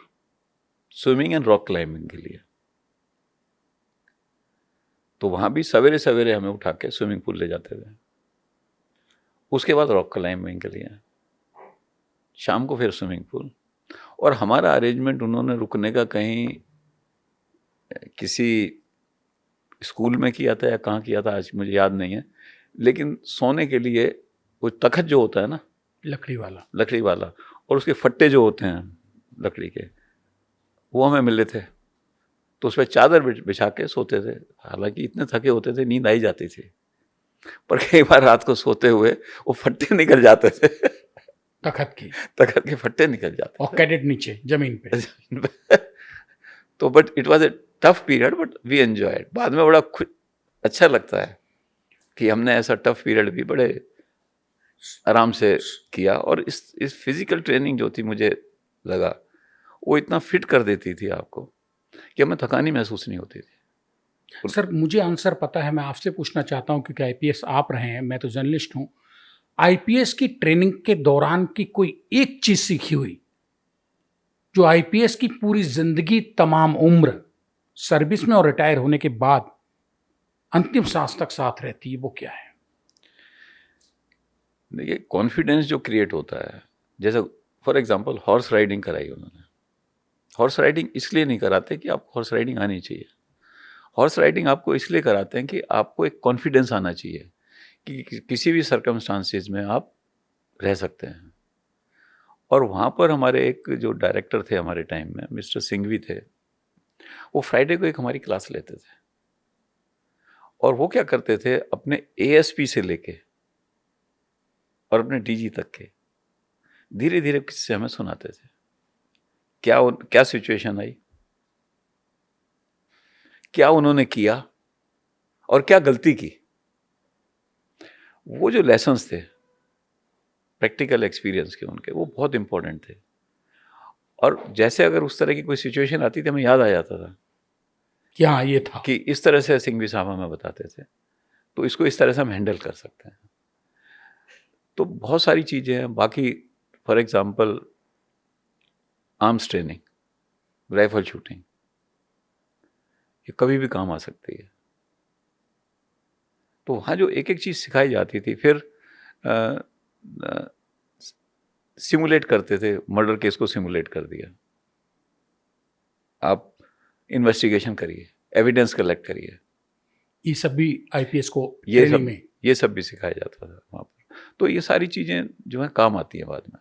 swimming and rock climbing के लिए। तो वहाँ भी सवेरे सवेरे हमें उठा के स्विमिंग पूल ले जाते थे, उसके बाद रॉक क्लाइंबिंग के लिए, शाम को फिर स्विमिंग पूल। और हमारा अरेंजमेंट उन्होंने रुकने का कहीं किसी स्कूल में किया था या कहाँ किया था, आज मुझे याद नहीं है, लेकिन सोने के लिए वो तखत जो होता है ना, लकड़ी वाला, और उसके फट्टे जो होते हैं लकड़ी के, वो हमें मिले थे। तो उस पर चादर बिछा के सोते थे। हालांकि इतने थके होते थे, नींद आई जाती थी, पर कई बार रात को सोते हुए वो फट्टे निकल जाते थे तखत के फट्टे निकल जाते और कैडेट नीचे जमीन पे तो but it was a tough period, but we enjoyed. बाद में बड़ा अच्छा लगता है कि हमने ऐसा टफ पीरियड भी बड़े आराम से किया। और इस फिजिकल ट्रेनिंग जो थी, मुझे लगा वो इतना फिट कर देती थी आपको कि हमें थकानी महसूस नहीं होती थी। सर मुझे आंसर पता है, मैं आपसे पूछना चाहता हूं, क्योंकि आईपीएस आप रहे हैं, मैं तो जर्नलिस्ट हूं। आईपीएस की ट्रेनिंग के दौरान की कोई एक चीज सीखी हुई जो आईपीएस की पूरी जिंदगी, तमाम उम्र, सर्विस में और रिटायर होने के बाद अंतिम सांस तक साथ रहती है, वो क्या है? देखिए, कॉन्फिडेंस जो क्रिएट होता है, जैसे फॉर एग्जांपल हॉर्स राइडिंग कराई उन्होंने। हॉर्स राइडिंग इसलिए नहीं कराते कि आपको हॉर्स राइडिंग आनी चाहिए, हॉर्स राइडिंग आपको इसलिए कराते हैं कि आपको एक कॉन्फिडेंस आना चाहिए कि किसी भी सर्कमस्टांसेस में आप रह सकते हैं। और वहाँ पर हमारे एक जो डायरेक्टर थे हमारे टाइम में, मिस्टर सिंघवी थे, वो फ्राइडे को एक हमारी क्लास लेते थे और वो क्या करते थे, अपने एएसपी से लेके और अपने डीजी तक के धीरे धीरे किस्से हमें सुनाते थे। क्या सिचुएशन आई, क्या उन्होंने किया और क्या गलती की। वो जो लेसन्स थे प्रैक्टिकल एक्सपीरियंस के उनके, वो बहुत इंपॉर्टेंट थे। और जैसे अगर उस तरह की कोई सिचुएशन आती थी हमें याद आ जाता था कि हाँ ये था, कि इस तरह से सिंघवी साहब हमें बताते थे, तो इसको इस तरह से हम हैंडल कर सकते हैं। तो बहुत सारी चीज़ें हैं। बाकी for example arms training, rifle shooting, ये कभी भी काम आ सकती है। तो वहाँ जो एक एक चीज़ सिखाई जाती थी, फिर सिमुलेट करते थे, मर्डर केस को सिमुलेट कर दिया, आप इन्वेस्टिगेशन करिए, एविडेंस कलेक्ट करिए, ये सब भी आईपीएस को ये ट्रेनिंग सब में। ये सब भी सिखाया जाता था वहाँ पर। तो ये सारी चीज़ें जो है काम आती हैं बाद में।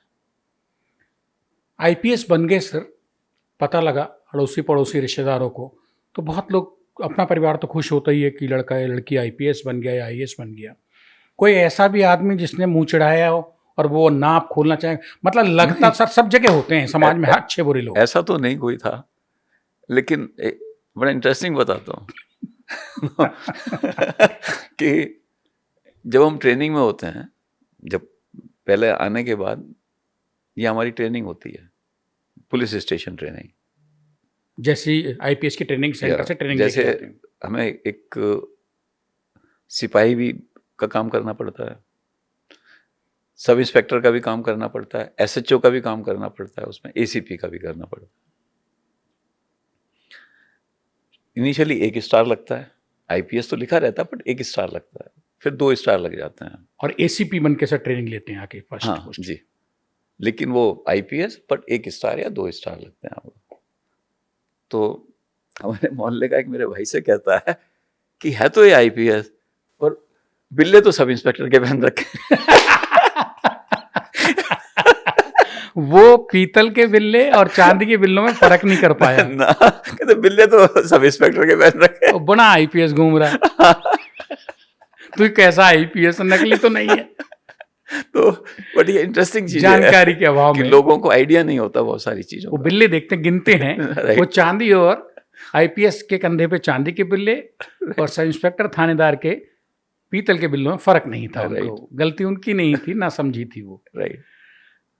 आईपीएस बन गए सर, पता लगा अड़ोसी पड़ोसी रिश्तेदारों को, तो बहुत लोग, अपना परिवार तो खुश होता ही है कि लड़का या लड़की आईपीएस बन गया या आईएएस बन गया। कोई ऐसा भी आदमी जिसने मुंह चिढ़ाया हो और वो ना आप खोलना चाहें, मतलब लगता सर सब जगह होते हैं समाज में अच्छे बुरे लोग। ऐसा तो नहीं कोई था, लेकिन बड़ा इंटरेस्टिंग बताता हूँ कि जब हम ट्रेनिंग में होते हैं, जब पहले आने के बाद ये हमारी ट्रेनिंग होती है, पुलिस स्टेशन ट्रेनिंग, जैसे आईपीएस की ट्रेनिंग सेंटर से ट्रेनिंग जैसे लेके आते हैं। हमें एक सिपाही भी का काम करना पड़ता है, सब इंस्पेक्टर का भी काम करना पड़ता है, एसएचओ का भी काम करना पड़ता है, उसमें एसीपी का भी करना पड़ता है। इनिशियली 1 स्टार लगता है, आईपीएस तो लिखा रहता है बट 1 स्टार लगता है, फिर 2 स्टार लग जाते हैं। और एसीपी बन के सर ट्रेनिंग लेते हैं आके फर्स्ट। हाँ जी, लेकिन वो आईपीएस बट 1 स्टार या 2 स्टार लगते हैं आपको। तो हमारे मोहल्ले का एक मेरे भाई से कहता है कि है तो ये आईपीएस, पर बिल्ले तो सब इंस्पेक्टर के पहन रखे वो पीतल के बिल्ले और चांदी के बिल्लों में फर्क नहीं कर पाया ना, कहते बिल्ले तो सब इंस्पेक्टर के पहन रखे। वो बड़ा आईपीएस घूम रहा है तो कैसा आईपीएस, नकली तो नहीं है। तो बट ये इंटरेस्टिंग चीज जानकारी के अभाव कि में लोगों को आइडिया नहीं होता बहुत सारी चीजों वो का। बिल्ले देखते गिनते हैं Right. वो चांदी, और आईपीएस के कंधे पे चांदी के बिल्ले और सब इंस्पेक्टर थानेदार के पीतल के बिल्लों में फर्क नहीं था। उनको गलती उनकी नहीं थी, ना समझी थी वो। राइट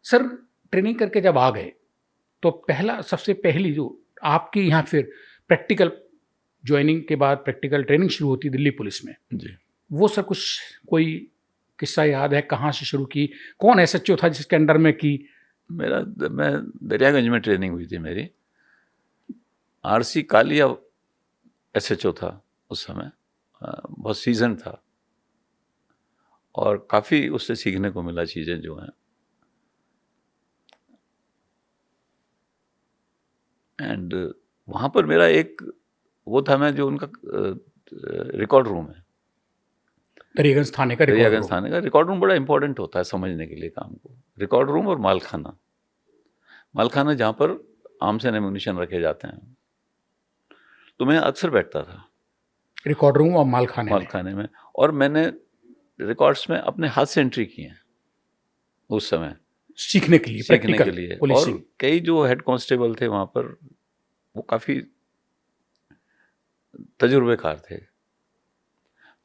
सर ट्रेनिंग करके जब आ गए तो पहला सबसे पहली जो आपकी यहाँ फिर प्रैक्टिकल ज्वाइनिंग के बाद प्रैक्टिकल ट्रेनिंग शुरू होती दिल्ली पुलिस में जी, वो सर कुछ कोई किस्सा याद है? कहाँ से शुरू की, कौन एसएचओ था जिसके अंडर में की? मैं दरियागंज में ट्रेनिंग हुई थी मेरी। आरसी कालिया एसएचओ था उस समय, बहुत सीजन था और काफ़ी उससे सीखने को मिला चीज़ें जो हैं। एंड वहाँ पर मेरा एक वो था, मैं जो उनका रिकॉर्ड रूम है, दरियागंज थाने का दरियागंज थाने का रिकॉर्ड रूम बड़ा इंपॉर्टेंट होता है समझने के लिए काम को। रिकॉर्ड रूम और मालखाना जहाँ पर आर्म्स एंड एम्यूनिशन रखे जाते हैं, तो मैं अक्सर बैठता था रिकॉर्ड रूम और मालखाने में। और मैंने रिकॉर्ड्स में अपने हाथ से एंट्री की हैं उस समय, सीखने के लिए और कई जो हेड कांस्टेबल थे वहाँ पर वो काफ़ी तजुर्बेकार थे।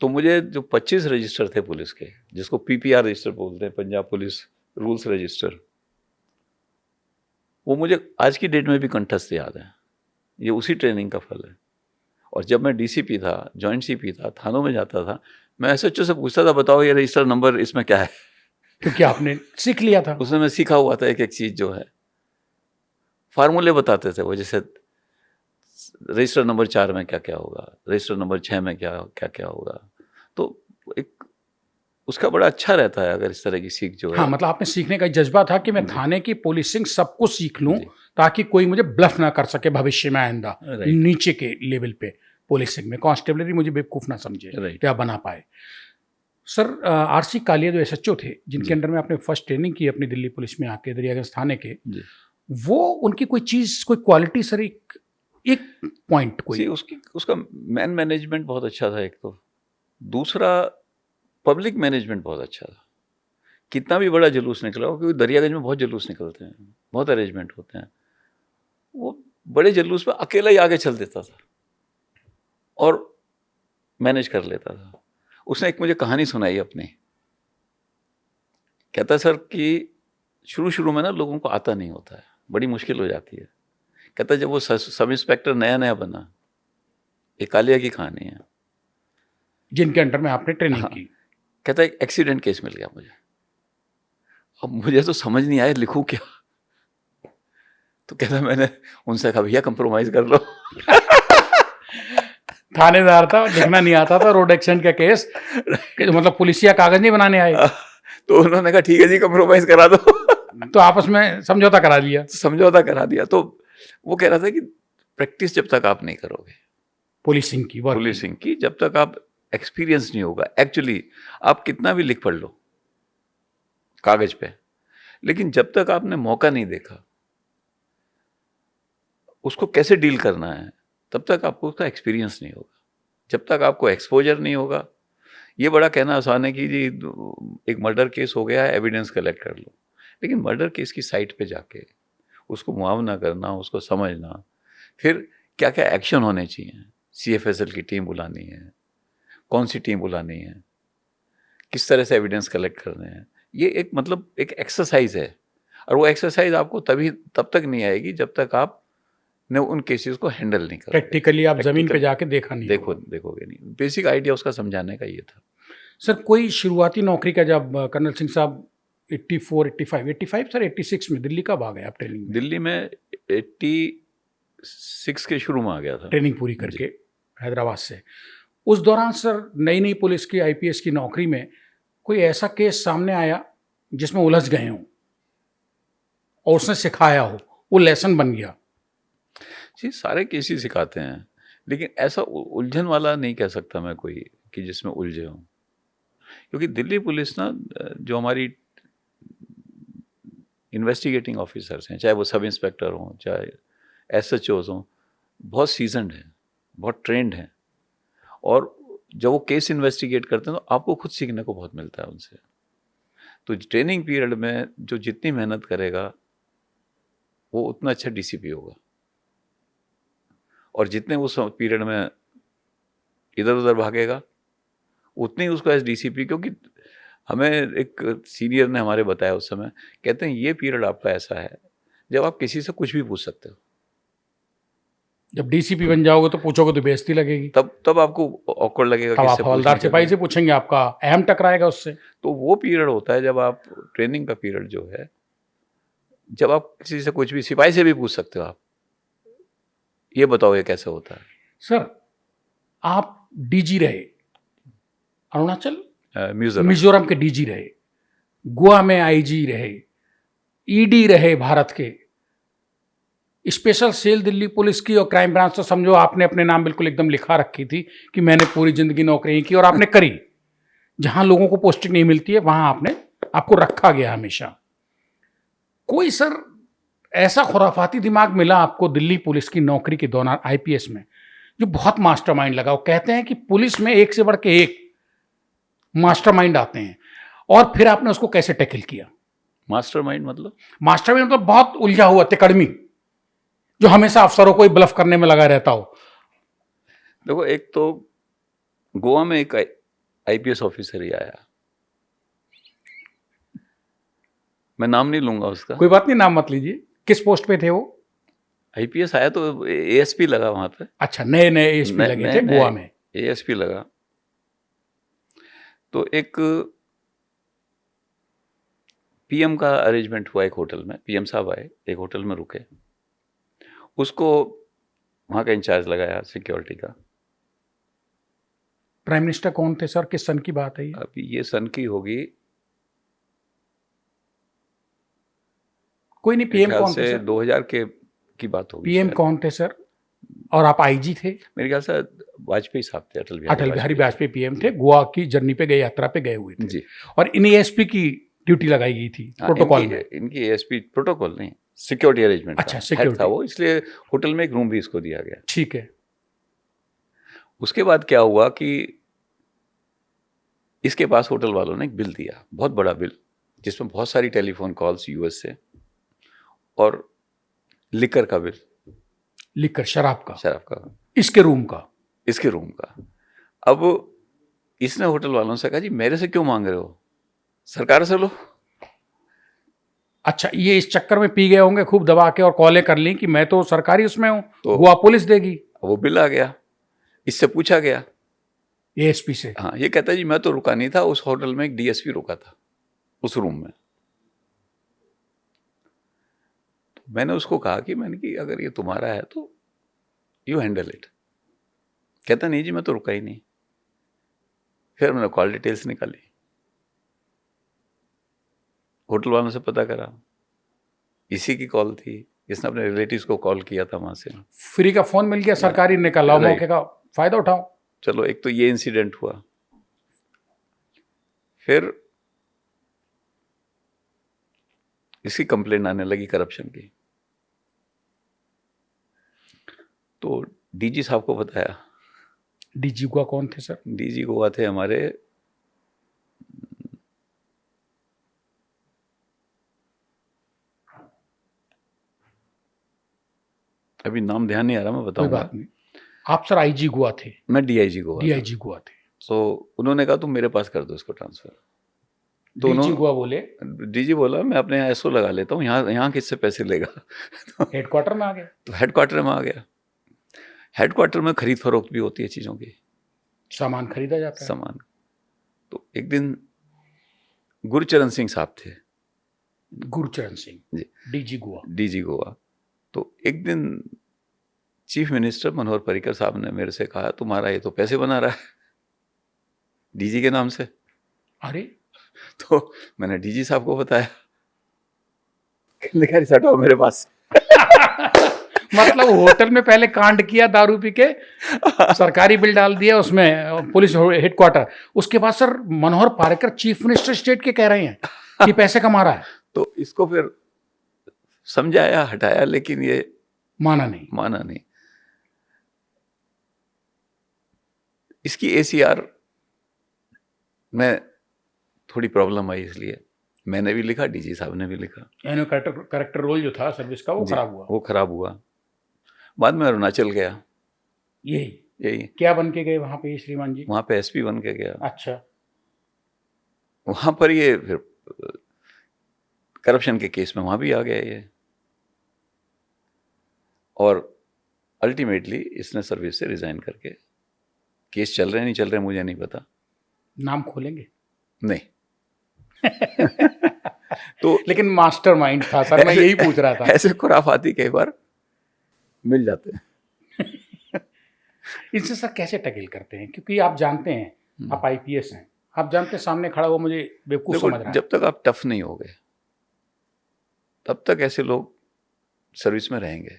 तो मुझे जो 25 रजिस्टर थे पुलिस के, जिसको पीपीआर रजिस्टर बोलते हैं, पंजाब पुलिस रूल्स रजिस्टर, वो मुझे आज की डेट में भी कंठस्थ याद है। ये उसी ट्रेनिंग का फल है। और जब मैं डीसीपी था, जॉइंट सीपी था, थानों में जाता था, मैं एसएचओ से पूछता था बताओ ये रजिस्टर नंबर इसमें क्या है, क्योंकि आपने सीख लिया था। उसमें मैं सीखा हुआ था एक एक चीज़ जो है। फार्मूले बताते थे वो, जैसे रजिस्टर नंबर 4 में क्या क्या होगा, रजिस्टर नंबर 6 में क्या क्या होगा। तो एक उसका बड़ा अच्छा रहता है अगर इस तरह की सीख जो है। हाँ, मतलब आपने सीखने का जज्बा था कि मैं थाने की पुलिसिंग सब कुछ सीख लूं ताकि कोई मुझे ब्लफ ना कर सके भविष्य में आइंदा। नीचे के लेवल पे पुलिसिंग में कांस्टेबलरी मुझे बेवकूफ़ ना समझे क्या बना पाए। सर आरसी कालिया जो एसएचओ थे जिनके अंडर में आपने फर्स्ट ट्रेनिंग की अपनी दिल्ली पुलिस में आके दरियागंज थाने के, वो उनकी कोई चीज़, कोई क्वालिटी सर एक एक पॉइंट कोई? उसका मैन मैनेजमेंट बहुत अच्छा था एक तो, दूसरा पब्लिक मैनेजमेंट बहुत अच्छा था। कितना भी बड़ा जुलूस निकला हो, क्योंकि दरियागंज में बहुत जुलूस निकलते हैं, बहुत अरेंजमेंट होते हैं, वो बड़े जुलूस में अकेला ही आगे चल देता था और मैनेज कर लेता था। उसने एक मुझे कहानी सुनाई अपनी, कहता सर कि शुरू शुरू में ना लोगों को आता नहीं होता है, बड़ी मुश्किल हो जाती है। कहता जब वो सब इंस्पेक्टर नया नया बना, एक कालिया की कहानी है, जिनके अंडर में आपने ट्रेनिंग हाँ, की। कहता एक एक्सीडेंट केस मिल गया मुझे, अब मुझे तो समझ नहीं आया लिखूं क्या। तो कहता मैंने उनसे कहा भैया कंप्रोमाइज कर लो। थानेदार था, लिखना नहीं आता था, रोड एक्सीडेंट का केस, मतलब पुलिसिया कागज नहीं बनाने आए। तो उन्होंने कहा ठीक है जी कंप्रोमाइज करा दो। तो आपस में समझौता करा दिया। समझौता करा दिया। तो वो कह रहा था कि प्रैक्टिस जब तक आप नहीं करोगे पुलिसिंग की, जब तक आप एक्सपीरियंस नहीं होगा, एक्चुअली आप कितना भी लिख पढ़ लो कागज पे, लेकिन जब तक आपने मौका नहीं देखा उसको कैसे डील करना है, तब तक आपको उसका एक्सपीरियंस नहीं होगा। जब तक आपको एक्सपोजर नहीं होगा, ये बड़ा कहना आसान है कि जी एक मर्डर केस हो गया है, एविडेंस कलेक्ट कर लो, लेकिन मर्डर केस की साइट पे जाके उसको मुआवना करना, उसको समझना, फिर क्या क्या एक्शन होने चाहिए, CFSL की टीम बुलानी है, कौन सी टीम बुलानी है, किस तरह से एविडेंस कलेक्ट करने हैं, ये एक मतलब एक एक्सरसाइज है। और वो एक्सरसाइज आपको तब तक नहीं आएगी जब तक आप ने उन केसेस को हैंडल नहीं करोगे। प्रैक्टिकली आप जमीन पे जाके देखोगे नहीं। बेसिक आइडिया उसका समझाने का ये था। सर कोई शुरुआती नौकरी का, जब कर्नल सिंह साहब 84, 85 सर 86 में दिल्ली कब आ गए आप ट्रेनिंग में? दिल्ली में 86 के शुरू में आ गया था, ट्रेनिंग पूरी करके हैदराबाद से। उस दौरान सर नई नई पुलिस की IPS की नौकरी में कोई ऐसा केस सामने आया जिसमें उलझ गए हों और उसने सिखाया हो, वो लेसन बन गया? जी सारे केस ही सिखाते हैं, लेकिन ऐसा उलझन वाला नहीं कह सकता मैं कोई कि जिसमें उलझे हों, क्योंकि दिल्ली पुलिस ना, जो हमारी इन्वेस्टिगेटिंग ऑफिसर्स हैं, चाहे वो सब इंस्पेक्टर हों, चाहे SHOs हों, बहुत सीजनड हैं, बहुत ट्रेंड हैं, और जब वो केस इन्वेस्टिगेट करते हैं तो आपको खुद सीखने को बहुत मिलता है उनसे। तो ट्रेनिंग पीरियड में जो जितनी मेहनत करेगा वो उतना अच्छा DCP होगा, और जितने उस पीरियड में इधर उधर भागेगा उतनी उसको एज DCP, क्योंकि हमें एक सीनियर ने हमारे बताया उस समय, कहते हैं ये पीरियड आपका ऐसा है जब आप किसी से कुछ भी पूछ सकते हो। जब DCP बन जाओगे तो पूछोगे तो बेइज्जती लगेगी, तब आपको ऑकवर्ड लगेगा, तब आप हवलदार सिपाही से पूछेंगे, आपका अहम टकराएगा उससे। तो वो पीरियड होता है जब आप ट्रेनिंग का पीरियड जो है, जब आप किसी से कुछ भी, सिपाही से भी पूछ सकते हो, आप ये बताओ ये कैसे होता है। सर आप DG रहे, अरुणाचल मिजोरम के DG रहे, गोवा में IG रहे, ED रहे भारत के, स्पेशल सेल दिल्ली पुलिस की और क्राइम ब्रांच, तो समझो आपने अपने नाम बिल्कुल एकदम लिखा रखी थी कि मैंने पूरी जिंदगी नौकरी की, और आपने करी। जहां लोगों को पोस्टिंग नहीं मिलती है वहां आपको रखा गया हमेशा। कोई सर ऐसा खुराफाती दिमाग मिला आपको दिल्ली पुलिस की नौकरी के दौरान IPS में जो बहुत मास्टरमाइंड लगा? वो कहते हैं कि पुलिस में एक से बढ़ के एक मास्टरमाइंड आते हैं, और फिर आपने उसको कैसे टैकल किया? मास्टरमाइंड मतलब बहुत उलझा हुआ तिकड़मी, जो हमेशा अफसरों को ही ब्लफ करने में लगा रहता हो। देखो, एक तो गोवा में एक IPS ऑफिसर ही आया, मैं नाम नहीं लूंगा उसका। कोई बात नहीं, नाम मत लीजिए। किस पोस्ट पे थे वो? IPS आया तो ASP लगा वहां पे। अच्छा, नए ASP लगे थे गोवा में। ASP लगा तो एक PM का अरेंजमेंट हुआ एक होटल में। PM साहब आए, एक होटल में रुके, उसको वहां का इंचार्ज लगाया सिक्योरिटी का। प्राइम मिनिस्टर कौन थे सर? किस सन की बात है ये? अभी ये सन की होगी, कोई नहीं। PM कौन थे सर? 2000 की बात होगी। PM कौन थे सर? और आप IG थे? मेरे ख्याल से वाजपेयी साहब थे, अटल बिहारी वाजपेयी PM थे। गोवा की जर्नी पे गए, यात्रा पे गए हुए थे जी। और इन ASP की ड्यूटी लगाई गई थी प्रोटोकॉल में। इनकी ASP प्रोटोकॉल नहीं, सिक्योरिटी अरेंजमेंट अच्छा, का हेड security। था वो, इसलिए होटल में एक रूम भी इसको दिया गया। ठीक है। उसके बाद क्या हुआ कि इसके पास होटल वालों ने एक बिल दिया, बहुत बड़ा बिल, जिसमें बहुत सारी टेलीफोन कॉल्स यूएस से और लिकर का बिल, लिकर, शराब का, शराब का, इसके रूम का। इसके रूम का। अब इसने होटल वालों से कहा जी मेरे से क्यों मांग रहे हो, सरकार से लो। अच्छा, ये इस चक्कर में पी गए होंगे खूब दबा के और कॉलें कर ली कि मैं तो सरकारी उसमें हूं, तो गोवा पुलिस देगी। वो बिल आ गया, इससे पूछा गया, एएसपी से। हाँ, ये कहता है जी मैं तो रुका नहीं था, उस होटल में एक डीएसपी रुका था उस रूम में। तो मैंने उसको कहा कि मैंने कि अगर ये तुम्हारा है तो यू हैंडल इट। कहता नहीं जी मैं तो रुका ही नहीं। फिर मैंने कॉल डिटेल्स निकाली, होटल वालों से पता करा, इसी की कॉल थी, इसने अपने रिलेटिव्स को कॉल किया था वहां से। फ्री का फोन मिल गया, सरकारी ने कहा लाओ Right। मौके का फायदा उठाओ। चलो एक तो ये इंसिडेंट हुआ, फिर इसकी कंप्लेंट आने लगी करप्शन की। तो डीजी साहब को बताया। डीजी गोवा कौन थे सर? डीजी गोवा थे हमारे अभी नाम ध्यान नहीं आ रहा, मैं कोई बताऊंगा। बात नहीं। आप सर आईजी गोवा थे? मैं डीआईजी गोवा था। डीआईजी गोवा थे। तो उन्होंने कहा तुम मेरे पास कर दो इसको ट्रांसफर। तो डीजी गोवा बोले डीजी बोला मैं अपने यहाँ एसओ लगा लेता हूँ, यहाँ किससे पैसे लेगा। हेडक्वार्टर में आ गए। तो हेडक्वार्टर में आ गया। हेडक्वार्टर में खरीद फरोख्त भी होती है चीज़ों की, सामान खरीदा जाता है। सामान। तो एक दिन गुरचरण सिंह साहब थे, गुरचरण सिंह जी, डीजी गोवा। डीजी गोवा। तो एक दिन चीफ मिनिस्टर मनोहर पर्रिकर साहब ने मेरे से कहा तुम्हारा ये तो पैसे बना रहा है डीजी के नाम से। अरे तो मैंने डीजी साहब को बताया, कहने हटाओ मेरे पास। मतलब होटल में पहले कांड किया दारू पी के, सरकारी बिल डाल दिया उसमें पुलिस हेडक्वार्टर, उसके बाद सर मनोहर पारिकर चीफ मिनिस्टर स्टेट के कह रहे हैं कि पैसे कमा रहा है। तो इसको फिर समझाया, हटाया, लेकिन ये माना नहीं। इसकी एसीआर में थोड़ी प्रॉब्लम आई, इसलिए मैंने भी लिखा, डीजी साहब ने भी लिखा। यानी करेक्टर रोल जो था सर्विस का वो खराब हुआ। बाद में अरुणाचल गया। यही क्या बन के गए वहां पे श्रीमान जी? वहां पे एसपी बन के गया। अच्छा। वहां पर ये फिर करप्शन के केस में वहां भी आ गया ये, और अल्टीमेटली इसने सर्विस से रिजाइन करके, केस चल रहे नहीं चल रहे मुझे नहीं पता। नाम खोलेंगे? नहीं। तो लेकिन मास्टरमाइंड था सर, मैं यही पूछ रहा था। ऐसे खुराफाती कई बार मिल जाते हैं। इनसे सर कैसे टैकल करते हैं? क्योंकि आप जानते हैं आप आईपीएस हैं, आप जानते हैं सामने खड़ा हुआ मुझे बेवकूफ समझ रहा है। जब तक आप टफ नहीं हो गए तब तक ऐसे लोग सर्विस में रहेंगे।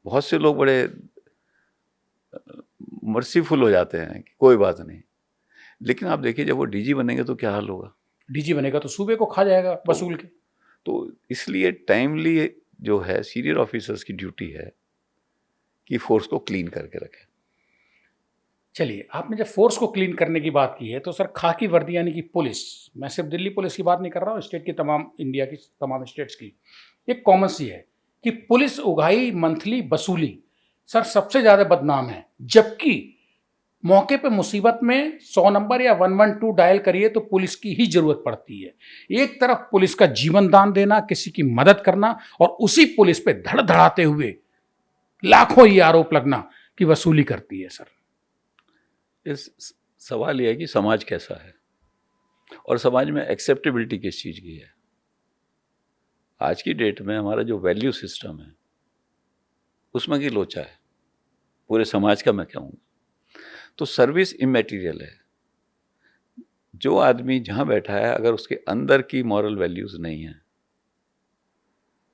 बहुत से लोग बड़े मर्सीफुल हो जाते हैं कि कोई बात नहीं, लेकिन आप देखिए जब वो डीजी बनेंगे तो क्या हाल होगा। डीजी बनेगा तो सूबे को खा जाएगा वसूल के। तो इसलिए टाइमली जो है सीनियर ऑफिसर्स की ड्यूटी है कि फोर्स को क्लीन करके रखें। चलिए, आपने जब फोर्स को क्लीन करने की बात की है तो सर खाकी वर्दी यानी कि पुलिस, मैं सिर्फ दिल्ली पुलिस की बात नहीं कर रहा हूँ, स्टेट की तमाम, इंडिया की तमाम स्टेट्स की एक कॉमन सी है कि पुलिस उगाही मंथली वसूली सर सबसे ज़्यादा बदनाम है। जबकि मौके पे मुसीबत में 100 नंबर या 112 डायल करिए तो पुलिस की ही जरूरत पड़ती है। एक तरफ पुलिस का जीवन दान देना, किसी की मदद करना, और उसी पुलिस पे धड़धड़ाते हुए लाखों ये आरोप लगना कि वसूली करती है। सर इस सवाल यह है कि समाज कैसा है और समाज में एक्सेप्टेबिलिटी किस चीज़ की है। आज की डेट में हमारा जो वैल्यू सिस्टम है उसमें की लोचा है, पूरे समाज का मैं कहूँगा। तो सर्विस इमैटीरियल है। जो आदमी जहाँ बैठा है अगर उसके अंदर की मॉरल वैल्यूज़ नहीं है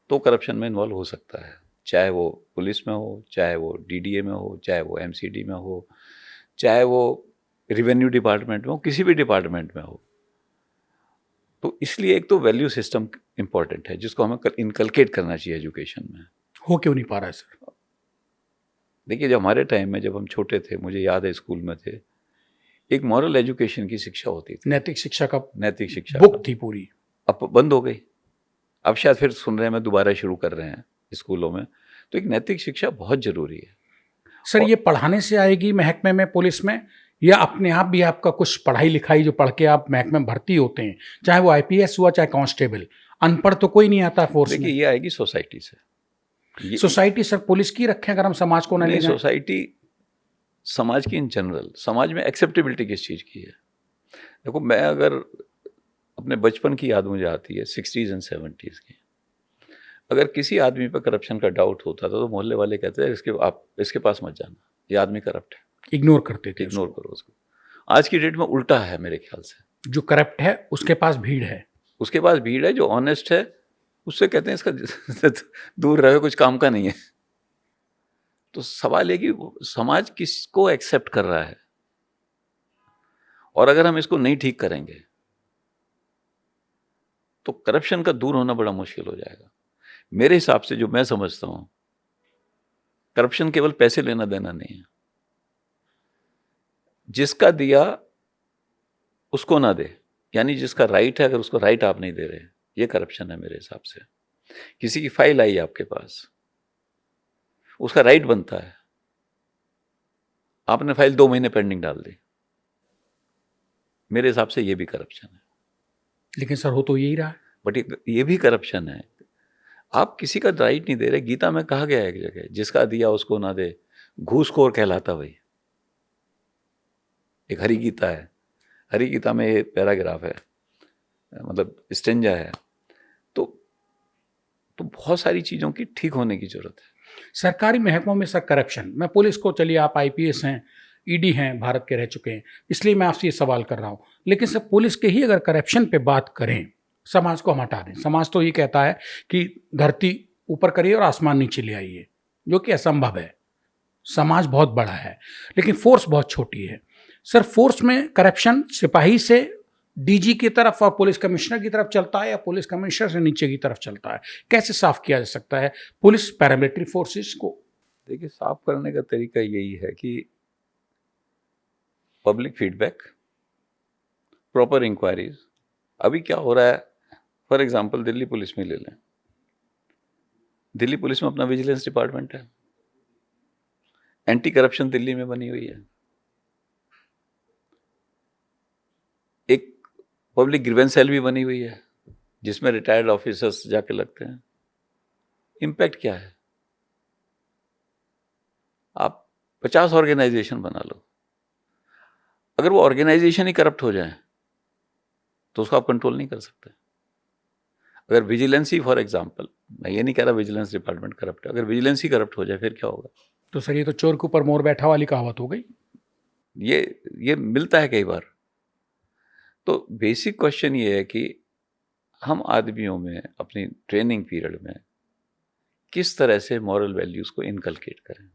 तो करप्शन में इन्वॉल्व हो सकता है, चाहे वो पुलिस में हो, चाहे वो डीडीए में हो, चाहे वो एमसीडी में हो, चाहे वो रेवेन्यू डिपार्टमेंट में हो, किसी भी डिपार्टमेंट में हो। तो इसलिए एक तो वैल्यू सिस्टम इंपॉर्टेंट है जिसको हमें इनकलकेट करना चाहिए एजुकेशन में। हो क्यों नहीं पा रहा है सर? देखिए, जब हमारे टाइम में, जब हम छोटे थे, मुझे याद है स्कूल में थे, एक मॉरल एजुकेशन की शिक्षा होती थी, नैतिक शिक्षा का नैतिक शिक्षा बुक थी पूरी। अब बंद हो गई। अब शायद फिर सुन रहे हैं, मैं दोबारा शुरू कर रहे हैं स्कूलों में। तो एक नैतिक शिक्षा बहुत जरूरी है। सर ये पढ़ाने से आएगी महकमे में, पुलिस में, या अपने आप भी आपका कुछ पढ़ाई लिखाई जो पढ़ के आप महकमे में भर्ती होते हैं, चाहे वो आईपीएस हुआ चाहे कांस्टेबल, अनपढ़ तो कोई नहीं आता फोर्स देखिए, में। ये आएगी सोसाइटी से। सोसाइटी सर पुलिस की रखें अगर हम समाज को न ले नहीं, जाएं। सोसाइटी समाज की इन जनरल, समाज में एक्सेप्टेबिलिटी किस चीज़ की है? देखो, मैं अगर अपने बचपन की याद मुझे आती है 60s एंड 70s की, अगर किसी आदमी पर करप्शन का डाउट होता था तो मोहल्ले वाले कहते हैं आप इसके पास मत जाना, ये आदमी करप्ट है, इग्नोर करते थे इग्नोर उसको। करो उसको। आज की डेट में उल्टा है मेरे ख्याल से। जो करप्ट है उसके पास भीड़ है। उसके पास भीड़ है, जो ऑनेस्ट है उससे कहते हैं इसका दूर रहे, कुछ काम का नहीं है। तो सवाल है कि समाज किसको एक्सेप्ट कर रहा है, और अगर हम इसको नहीं ठीक करेंगे तो करप्शन का दूर होना बड़ा मुश्किल हो जाएगा। मेरे हिसाब से जो मैं समझता हूं, करप्शन केवल पैसे लेना देना नहीं है। जिसका दिया उसको ना दे, यानी जिसका राइट है अगर उसको राइट आप नहीं दे रहे, ये करप्शन है मेरे हिसाब से। किसी की फाइल आई आपके पास, उसका राइट बनता है, आपने फाइल 2 महीने पेंडिंग डाल दी, मेरे हिसाब से ये भी करप्शन है। लेकिन सर हो तो यही रहा है। बट ये भी करप्शन है, आप किसी का राइट नहीं दे रहे। गीता में कहा गया है एक जगह, जिसका दिया उसको ना दे, घूसखोर कहलाता भाई। एक हरि गीता है, हरि गीता में ये पैराग्राफ है, मतलब स्टेंजा है। तो बहुत सारी चीजों की ठीक होने की जरूरत है। सरकारी महकमों में सर करप्शन, मैं पुलिस को, चलिए आप आईपीएस हैं, ईडी हैं, भारत के रह चुके हैं, इसलिए मैं आपसे ये सवाल कर रहा हूँ। लेकिन सर पुलिस के ही अगर करप्शन पे बात करें, समाज को हम हटा दें, समाज तो ये कहता है कि धरती ऊपर करिए और आसमान नीचे ले आइए, जो कि असंभव है। समाज बहुत बड़ा है लेकिन फोर्स बहुत छोटी है। सर फोर्स में करप्शन सिपाही से डीजी की तरफ और पुलिस कमिश्नर की तरफ चलता है, या पुलिस कमिश्नर से नीचे की तरफ चलता है? कैसे साफ किया जा सकता है पुलिस पैरामिलिट्री फोर्सेस को? देखिए, साफ करने का तरीका यही है कि पब्लिक फीडबैक, प्रॉपर इंक्वायरीज। अभी क्या हो रहा है, फॉर एग्जांपल दिल्ली पुलिस में ले लें। दिल्ली पुलिस में अपना विजिलेंस डिपार्टमेंट है, एंटी करप्शन दिल्ली में बनी हुई है, एक पब्लिक ग्रीवेंस सेल भी बनी हुई है जिसमें रिटायर्ड ऑफिसर्स जाके लगते हैं। इम्पैक्ट क्या है? आप 50 ऑर्गेनाइजेशन बना लो, अगर वो ऑर्गेनाइजेशन ही करप्ट हो जाए तो उसको आप कंट्रोल नहीं कर सकते। अगर विजिलेंस ही, फॉर एग्जांपल, मैं ये नहीं कह रहा विजिलेंस डिपार्टमेंट करप्ट है, अगर विजिलेंस ही करप्ट हो जाए फिर क्या होगा? तो सर ये तो चोर के ऊपर मोर बैठा वाली कहावत हो गई। ये मिलता है कई बार। तो बेसिक क्वेश्चन ये है कि हम आदमियों में अपनी ट्रेनिंग पीरियड में किस तरह से मॉरल वैल्यूज को इनकलकेट करें,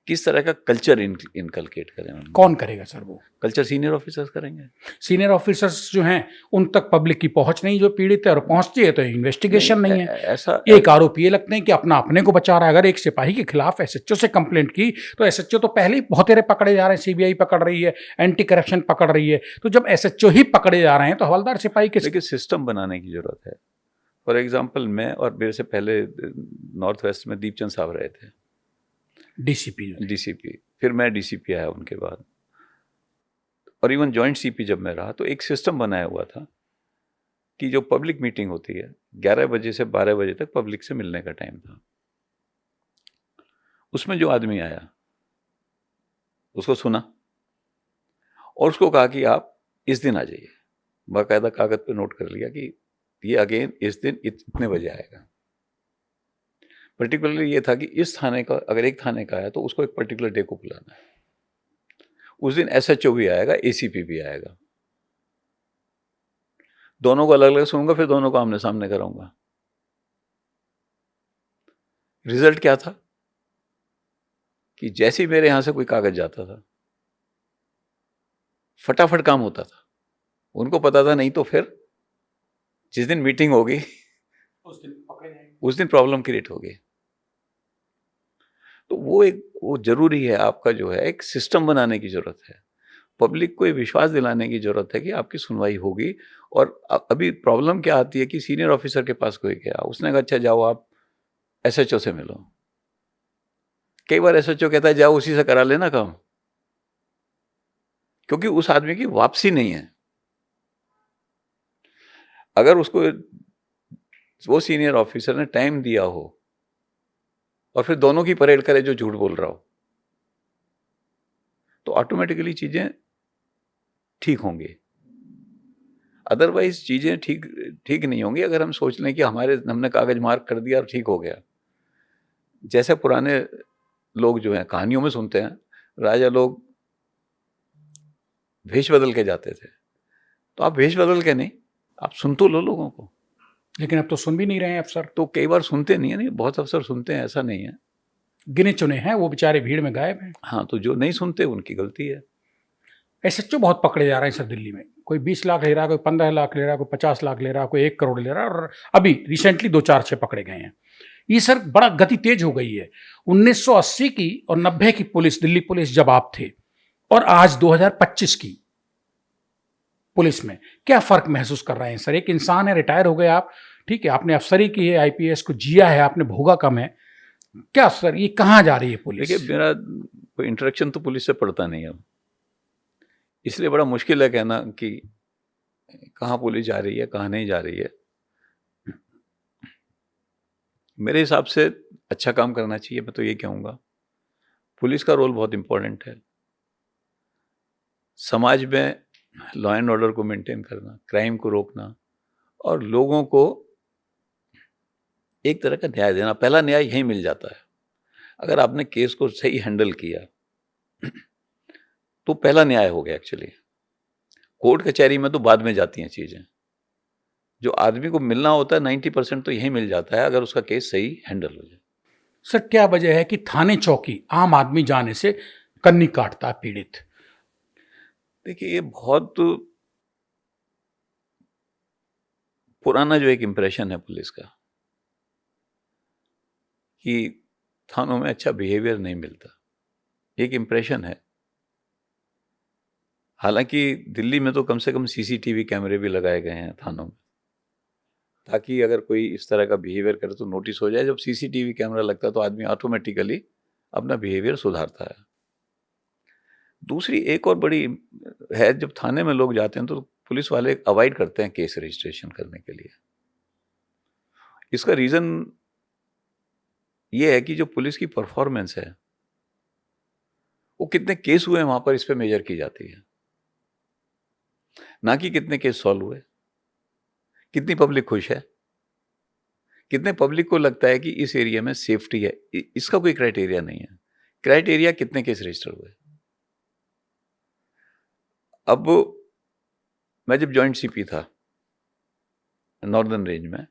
किस तरह का कल्चर इनकलकेट करें। कौन करेगा सर वो कल्चर सीनियर ऑफिसर्स करेंगे। सीनियर ऑफिसर्स जो हैं उन तक पब्लिक की पहुंच नहीं, जो पीड़ित है, और पहुंचती है तो इन्वेस्टिगेशन नहीं है। ऐसा एक आरोपी ये लगते हैं कि अपना अपने को बचा रहा है। अगर एक सिपाही के खिलाफ एसएचओ से कंप्लेंट की तो एसएचओ तो पहले ही बहुत तेरे पकड़े जा रहे हैं, सीबीआई पकड़ रही है, एंटी करप्शन पकड़ रही है। तो जब एसएचओ ही पकड़े जा रहे हैं तो हवलदार सिपाही के देखिए, सिस्टम बनाने की जरूरत है। फॉर एग्जाम्पल, मैं और मेरे से पहले नॉर्थ वेस्ट में दीपचंद साहब रहे थे, डीसीपी, फिर मैं डीसीपी आया उनके बाद, और इवन जॉइंट सीपी जब मैं रहा, तो एक सिस्टम बनाया हुआ था कि जो पब्लिक मीटिंग होती है 11 बजे से 12 बजे तक पब्लिक से मिलने का टाइम था। उसमें जो आदमी आया उसको सुना और उसको कहा कि आप इस दिन आ जाइए। बाकायदा कागज पे नोट कर लिया कि ये अगेन इस दिन इतने बजे आएगा। पर्टिकुलरली ये था कि इस थाने का, अगर एक थाने का आया तो उसको एक पर्टिकुलर डे को बुलाना है। उस दिन एसएचओ भी आएगा, एसीपी भी आएगा, दोनों को अलग अलग सुनूंगा, फिर दोनों को आमने सामने कराऊंगा। रिजल्ट क्या था कि जैसे ही मेरे यहां से कोई कागज जाता था फटाफट काम होता था। उनको पता था नहीं तो फिर जिस दिन मीटिंग होगी उस दिन पकड़े जाएंगे। उस दिन प्रॉब्लम क्रिएट होगी। तो वो जरूरी है, आपका जो है एक सिस्टम बनाने की जरूरत है, पब्लिक को ये विश्वास दिलाने की जरूरत है कि आपकी सुनवाई होगी। और अभी प्रॉब्लम क्या आती है कि सीनियर ऑफिसर के पास कोई गया, उसने कहा अच्छा जाओ आप एसएचओ से मिलो। कई बार एसएचओ कहता है जाओ उसी से करा लेना काम, क्योंकि उस आदमी की वापसी नहीं है। अगर उसको वो सीनियर ऑफिसर ने टाइम दिया हो और फिर दोनों की परेड करे जो झूठ बोल रहा हो, तो ऑटोमेटिकली चीजें ठीक होंगी। अदरवाइज चीजें ठीक नहीं होंगी अगर हम सोच लें कि हमने कागज मार्क कर दिया और ठीक हो गया। जैसे पुराने लोग जो हैं कहानियों में सुनते हैं, राजा लोग भेष बदल के जाते थे, तो आप भेष बदल के नहीं, आप सुन तो लो लोगों को। लेकिन अब तो सुन भी नहीं रहे हैं अफसर, तो कई बार सुनते नहीं है, नहीं बहुत अफसर सुनते हैं, ऐसा नहीं है, गिने चुने हैं, वो बेचारे भीड़ में गायब हैं। हाँ, तो जो नहीं सुनते उनकी गलती है। एसएचओ बहुत पकड़े जा रहे हैं सर दिल्ली में, कोई 20 लाख ले रहा है, कोई 15 लाख ले रहा है, कोई 50 लाख ले रहा है, कोई 1 करोड़ ले रहा है, और अभी रिसेंटली 2-4-6 पकड़े गए हैं। ये सर बड़ा गति तेज हो गई है। 1980 की और 90 की पुलिस, दिल्ली पुलिस जब आप थे, और आज 2025 की पुलिस में क्या फर्क महसूस कर रहे हैं सर? एक इंसान है, रिटायर हो गए आप, ठीक है, आपने अफसरी की है, आईपीएस को जिया है, आपने भोगा कम है, क्या सर ये कहाँ जा रही है पुलिस? देखिए, मेरा कोई इंटरेक्शन तो पुलिस से पड़ता नहीं है, इसलिए बड़ा मुश्किल है कहना कि कहाँ पुलिस जा रही है कहाँ नहीं जा रही है। मेरे हिसाब से अच्छा काम करना चाहिए, मैं तो ये कहूँगा। पुलिस का रोल बहुत इंपॉर्टेंट है, समाज में लॉ एंड ऑर्डर को मेंटेन करना, क्राइम को रोकना और लोगों को एक तरह का न्याय देना। पहला न्याय यहीं मिल जाता है। अगर आपने केस को सही हैंडल किया तो पहला न्याय हो गया। एक्चुअली कोर्ट कचहरी में तो बाद में जाती हैं चीजें, जो आदमी को मिलना होता है 90% तो यहीं मिल जाता है अगर उसका केस सही हैंडल हो जाए। सर क्या वजह है कि थाने चौकी आम आदमी जाने से कन्नी काटता है पीड़ित? देखिए, ये बहुत पुराना जो एक इम्प्रेशन है पुलिस का कि थानों में अच्छा बिहेवियर नहीं मिलता, एक इम्प्रेशन है। हालांकि दिल्ली में तो कम से कम सीसीटीवी कैमरे भी लगाए गए हैं थानों में, ताकि अगर कोई इस तरह का बिहेवियर करे तो नोटिस हो जाए। जब सीसीटीवी कैमरा लगता है तो आदमी ऑटोमेटिकली अपना बिहेवियर सुधारता है। दूसरी एक और बड़ी है, जब थाने में लोग जाते हैं तो पुलिस वाले अवॉइड करते हैं केस रजिस्ट्रेशन करने के लिए। इसका रीजन ये है कि जो पुलिस की परफॉर्मेंस है, वो कितने केस हुए हैं वहां पर, इस पे मेजर की जाती है, ना कि कितने केस सॉल्व हुए, कितनी पब्लिक खुश है, कितने पब्लिक को लगता है कि इस एरिया में सेफ्टी है। इसका कोई क्राइटेरिया नहीं है। क्राइटेरिया कितने केस रजिस्टर हुए। अब मैं जब जॉइंट सीपी था नॉर्दर्न रेंज में,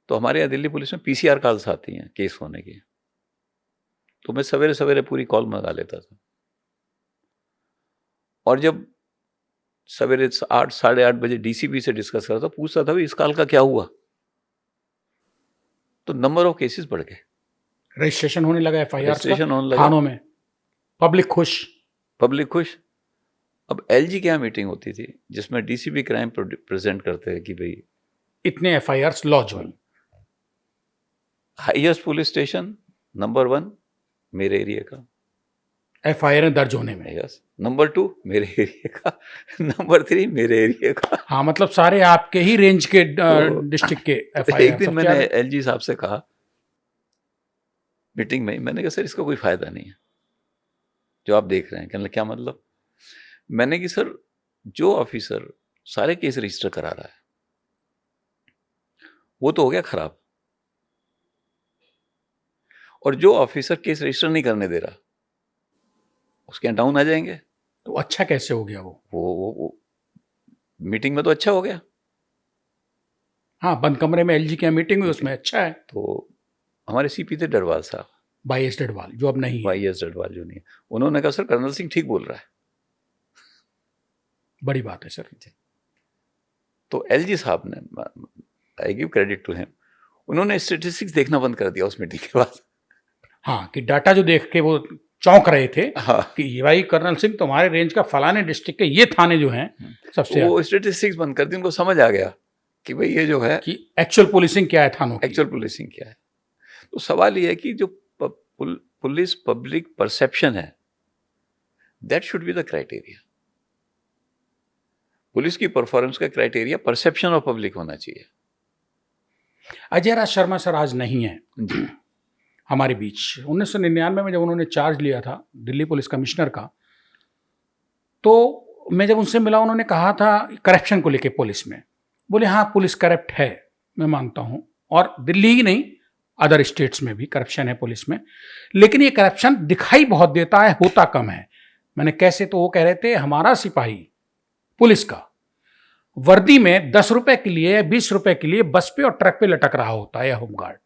तो हमारे यहाँ दिल्ली पुलिस में पीसीआर कॉल्स आती हैं केस होने की, तो मैं सवेरे सवेरे पूरी कॉल मंगा लेता था। और जब सवेरे 8 साढ़े 8 बजे डीसीपी से डिस्कस करता, पूछता था भाई इस कॉल का क्या हुआ, तो नंबर ऑफ केसेस बढ़ गए, रजिस्ट्रेशन होने लगा, एफआईआर रजिस्ट्रेशन होने लगा, थानों में, पब्लिक खुश। अब एलजी के यहाँ मीटिंग होती थी जिसमें डीसीपी क्राइम प्रेजेंट करते हैं कि भाई इतने एफआईआर लॉन्च हुई। हाईएस्ट पुलिस स्टेशन नंबर 1 मेरे एरिया का, एफआईआर दर्ज होने में। यस, नंबर 2 मेरे एरिया का, नंबर 3 मेरे एरिया का। हाँ, मतलब सारे आपके ही रेंज के डिस्ट्रिक्ट के एफआईआर। एक दिन मैंने एलजी साहब से कहा मीटिंग में, मैंने कहा सर इसका कोई फायदा नहीं है जो आप देख रहे हैं। कहने लगे क्या मतलब? मैंने कि सर जो ऑफिसर सारे केस रजिस्टर करा रहा है वो तो हो गया खराब, और जो ऑफिसर केस रजिस्टर नहीं करने दे रहा उसके यहाँ डाउन आ जाएंगे। तो अच्छा कैसे हो गया वो मीटिंग में तो अच्छा हो गया। हाँ, बंद कमरे में एलजी की मीटिंग हुई, उसमें अच्छा है। तो हमारे सीपी थे डडवाल साहब, वाईएस डडवाल, जो अब नहीं है। वाईएस डडवाल जो नहीं है, उन्होंने कहा सर कर्नल सिंह ठीक बोल रहा है। बड़ी बात है सर। तो एलजी साहब ने, I give credit to him, उन्होंने स्टेटिस्टिक्स देखना बंद कर दिया उस मीटिंग के बाद। हाँ, कि डाटा जो देख के वो चौंक रहे थे हाँ, कि ये भाई कर्नल सिंह तुम्हारे रेंज का फलाने डिस्ट्रिक्ट के ये थाने जो हैं सबसे वो स्टेटिस्टिक्स बंद कर दी, उनको समझ आ गया कि भाई ये जो है कि एक्चुअल पुलिसिंग क्या है थानों की। एक्चुअल पुलिसिंग क्या है। तो सवाल ये है कि जो पुलिस पब्लिक परसेप्शन है, that should be the criteria. Police की परफॉर्मेंस का क्राइटेरिया परसेप्शन ऑफ पब्लिक होना चाहिए। अजय राज शर्मा सर आज नहीं है जी। हमारे बीच। 1999 में जब उन्होंने चार्ज लिया था दिल्ली पुलिस कमिश्नर का, तो मैं जब उनसे मिला, उन्होंने कहा था करप्शन को लेके पुलिस में, बोले हाँ पुलिस करप्ट है, मैं मानता हूँ, और दिल्ली ही नहीं अदर स्टेट्स में भी करप्शन है पुलिस में, लेकिन ये करप्शन दिखाई बहुत देता है, होता कम है। मैंने कैसे, तो वो कह रहे थे हमारा सिपाही पुलिस का वर्दी में 10 रुपए के लिए 20 रुपए के लिए बस पे और ट्रक पे लटक रहा होता है होमगार्ड,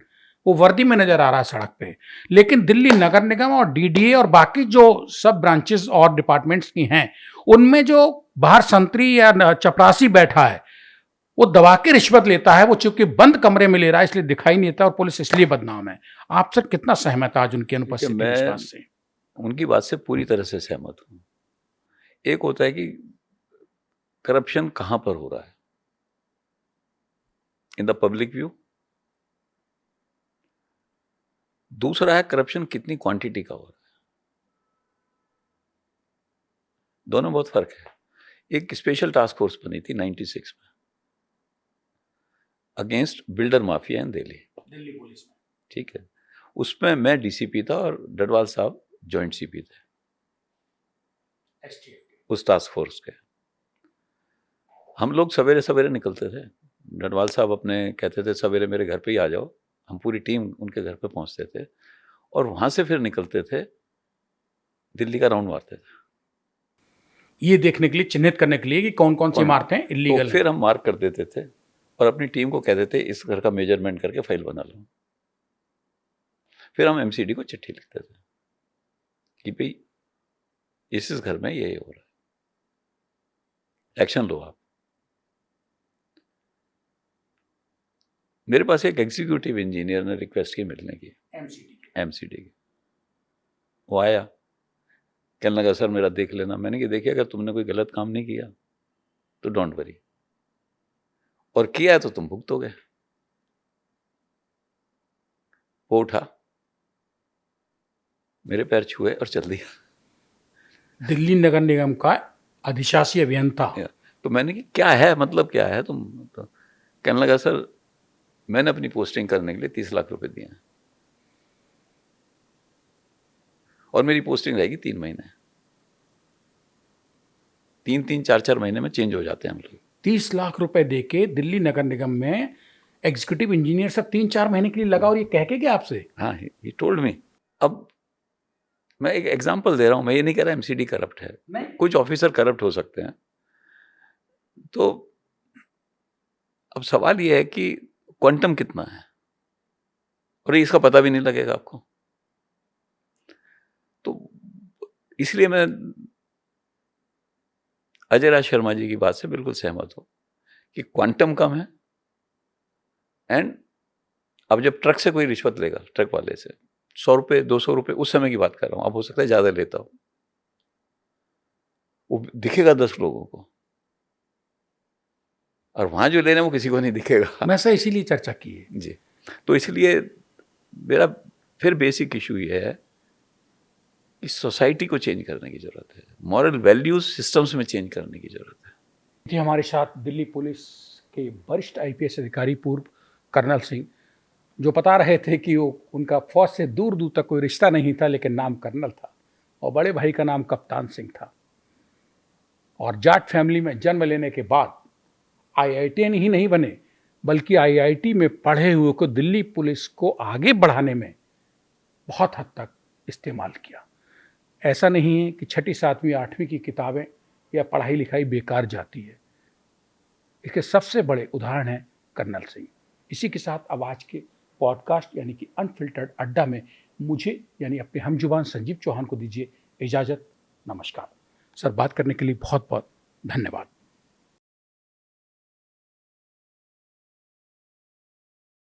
वो वर्दी में नजर आ रहा है सड़क पे। लेकिन दिल्ली नगर निगम और डीडीए और बाकी जो सब ब्रांचेस और डिपार्टमेंट्स की हैं, उनमें जो बाहर संतरी या चपरासी बैठा है वो दबा के रिश्वत लेता है, वो चूंकि बंद कमरे में ले रहा है इसलिए दिखाई नहीं देता और पुलिस इसलिए बदनाम है। आप सर कितना सहमत आज उनकी अनुपस्थिति में इस बात से? उनकी बात से पूरी तरह से सहमत हूं। एक होता है कि करप्शन कहां पर हो रहा है, इन द पब्लिक व्यू। दूसरा है करप्शन कितनी क्वांटिटी का हो रहा है। दोनों बहुत फर्क है। एक स्पेशल टास्क फोर्स बनी थी 96 में अगेंस्ट बिल्डर माफिया इन दिल्ली पुलिस में, ठीक है। उसमें मैं डीसीपी था और डडवाल साहब जॉइंट सीपी थे उस टास्क फोर्स के। हम लोग सवेरे सवेरे निकलते थे, डडवाल साहब अपने कहते थे सवेरे मेरे घर पे ही आ जाओ, हम पूरी टीम उनके घर पे पहुंचते थे और वहां से फिर निकलते थे, दिल्ली का राउंड मारते थे, ये देखने के लिए, चिन्हित करने के लिए कि कौन कौन सी इमारतें इलीगल तो फिर हम मार्क कर देते थे और अपनी टीम को कहते थे इस घर का मेजरमेंट करके फाइल बना लो। फिर हम एमसीडी को चिट्ठी लिखते थे कि भाई इस घर में ये हो रहा है, एक्शन लो आप। मेरे पास एक एग्जीक्यूटिव इंजीनियर ने रिक्वेस्ट की मिलने की एमसीडी की। वो आया, कहने लगा सर मेरा देख लेना। मैंने कि देखिए अगर तुमने कोई गलत काम नहीं किया तो डोंट वरी, और किया है तो तुम भुगतोगे। वो उठा, मेरे पैर छुए और चल दिया। दिल्ली नगर निगम का अधिशासी अभियंता। तो मैंने कि क्या है, मतलब क्या है तुम? तो कहने लगा सर मैंने अपनी पोस्टिंग करने के लिए 30 लाख रुपए दिए हैं और मेरी पोस्टिंग रहेगी 3 महीने। 3-3, 4-4 महीने में चेंज हो जाते हैं हम लोग। 30 लाख रुपए देके दिल्ली नगर निगम में एग्जीक्यूटिव इंजीनियर सब 3-4 महीने के लिए लगा, और ये कह के गया आपसे? हाँ, ही टोल्ड मी। अब मैं एक एग्जांपल दे रहा हूं, मैं ये नहीं कह रहा एमसीडी करप्ट है, कुछ ऑफिसर करप्ट हो सकते हैं। तो अब सवाल ये है कि क्वांटम कितना है और इसका पता भी नहीं लगेगा आपको। तो इसलिए मैं अजय राज शर्मा जी की बात से बिल्कुल सहमत हूं कि क्वांटम कम है। एंड अब जब ट्रक से कोई रिश्वत लेगा, ट्रक वाले से 100 रुपए 200 रुपए, उस समय की बात कर रहा हूं, अब हो सकता है ज्यादा लेता हो, वो दिखेगा 10 लोगों को और वहां जो लेना वो किसी को नहीं दिखेगा। मैं सर इसीलिए चर्चा की है जी। तो इसलिए मेरा फिर बेसिक इशू ये है कि सोसाइटी को चेंज करने की जरूरत है, मॉरल वैल्यूज सिस्टम्स में चेंज करने की जरूरत है। जी, हमारे साथ दिल्ली पुलिस के वरिष्ठ आईपीएस अधिकारी पूर्व कर्नल सिंह, जो बता रहे थे कि वो उनका फौज से दूर दूर तक कोई रिश्ता नहीं था, लेकिन नाम कर्नल था और बड़े भाई का नाम कप्तान सिंह था। और जाट फैमिली में जन्म लेने के बाद आईआईटीएन ही नहीं बने, बल्कि आईआईटी में पढ़े हुए को दिल्ली पुलिस को आगे बढ़ाने में बहुत हद तक इस्तेमाल किया। ऐसा नहीं है कि 6ठी 7वीं 8वीं की किताबें या पढ़ाई लिखाई बेकार जाती है। इसके सबसे बड़े उदाहरण हैं कर्नल सिंह। इसी के साथ अब आज के पॉडकास्ट यानी कि अनफिल्टर्ड अड्डा में मुझे यानी अपने हमजुबान संजीव चौहान को दीजिए इजाज़त। नमस्कार सर, बात करने के लिए बहुत बहुत धन्यवाद।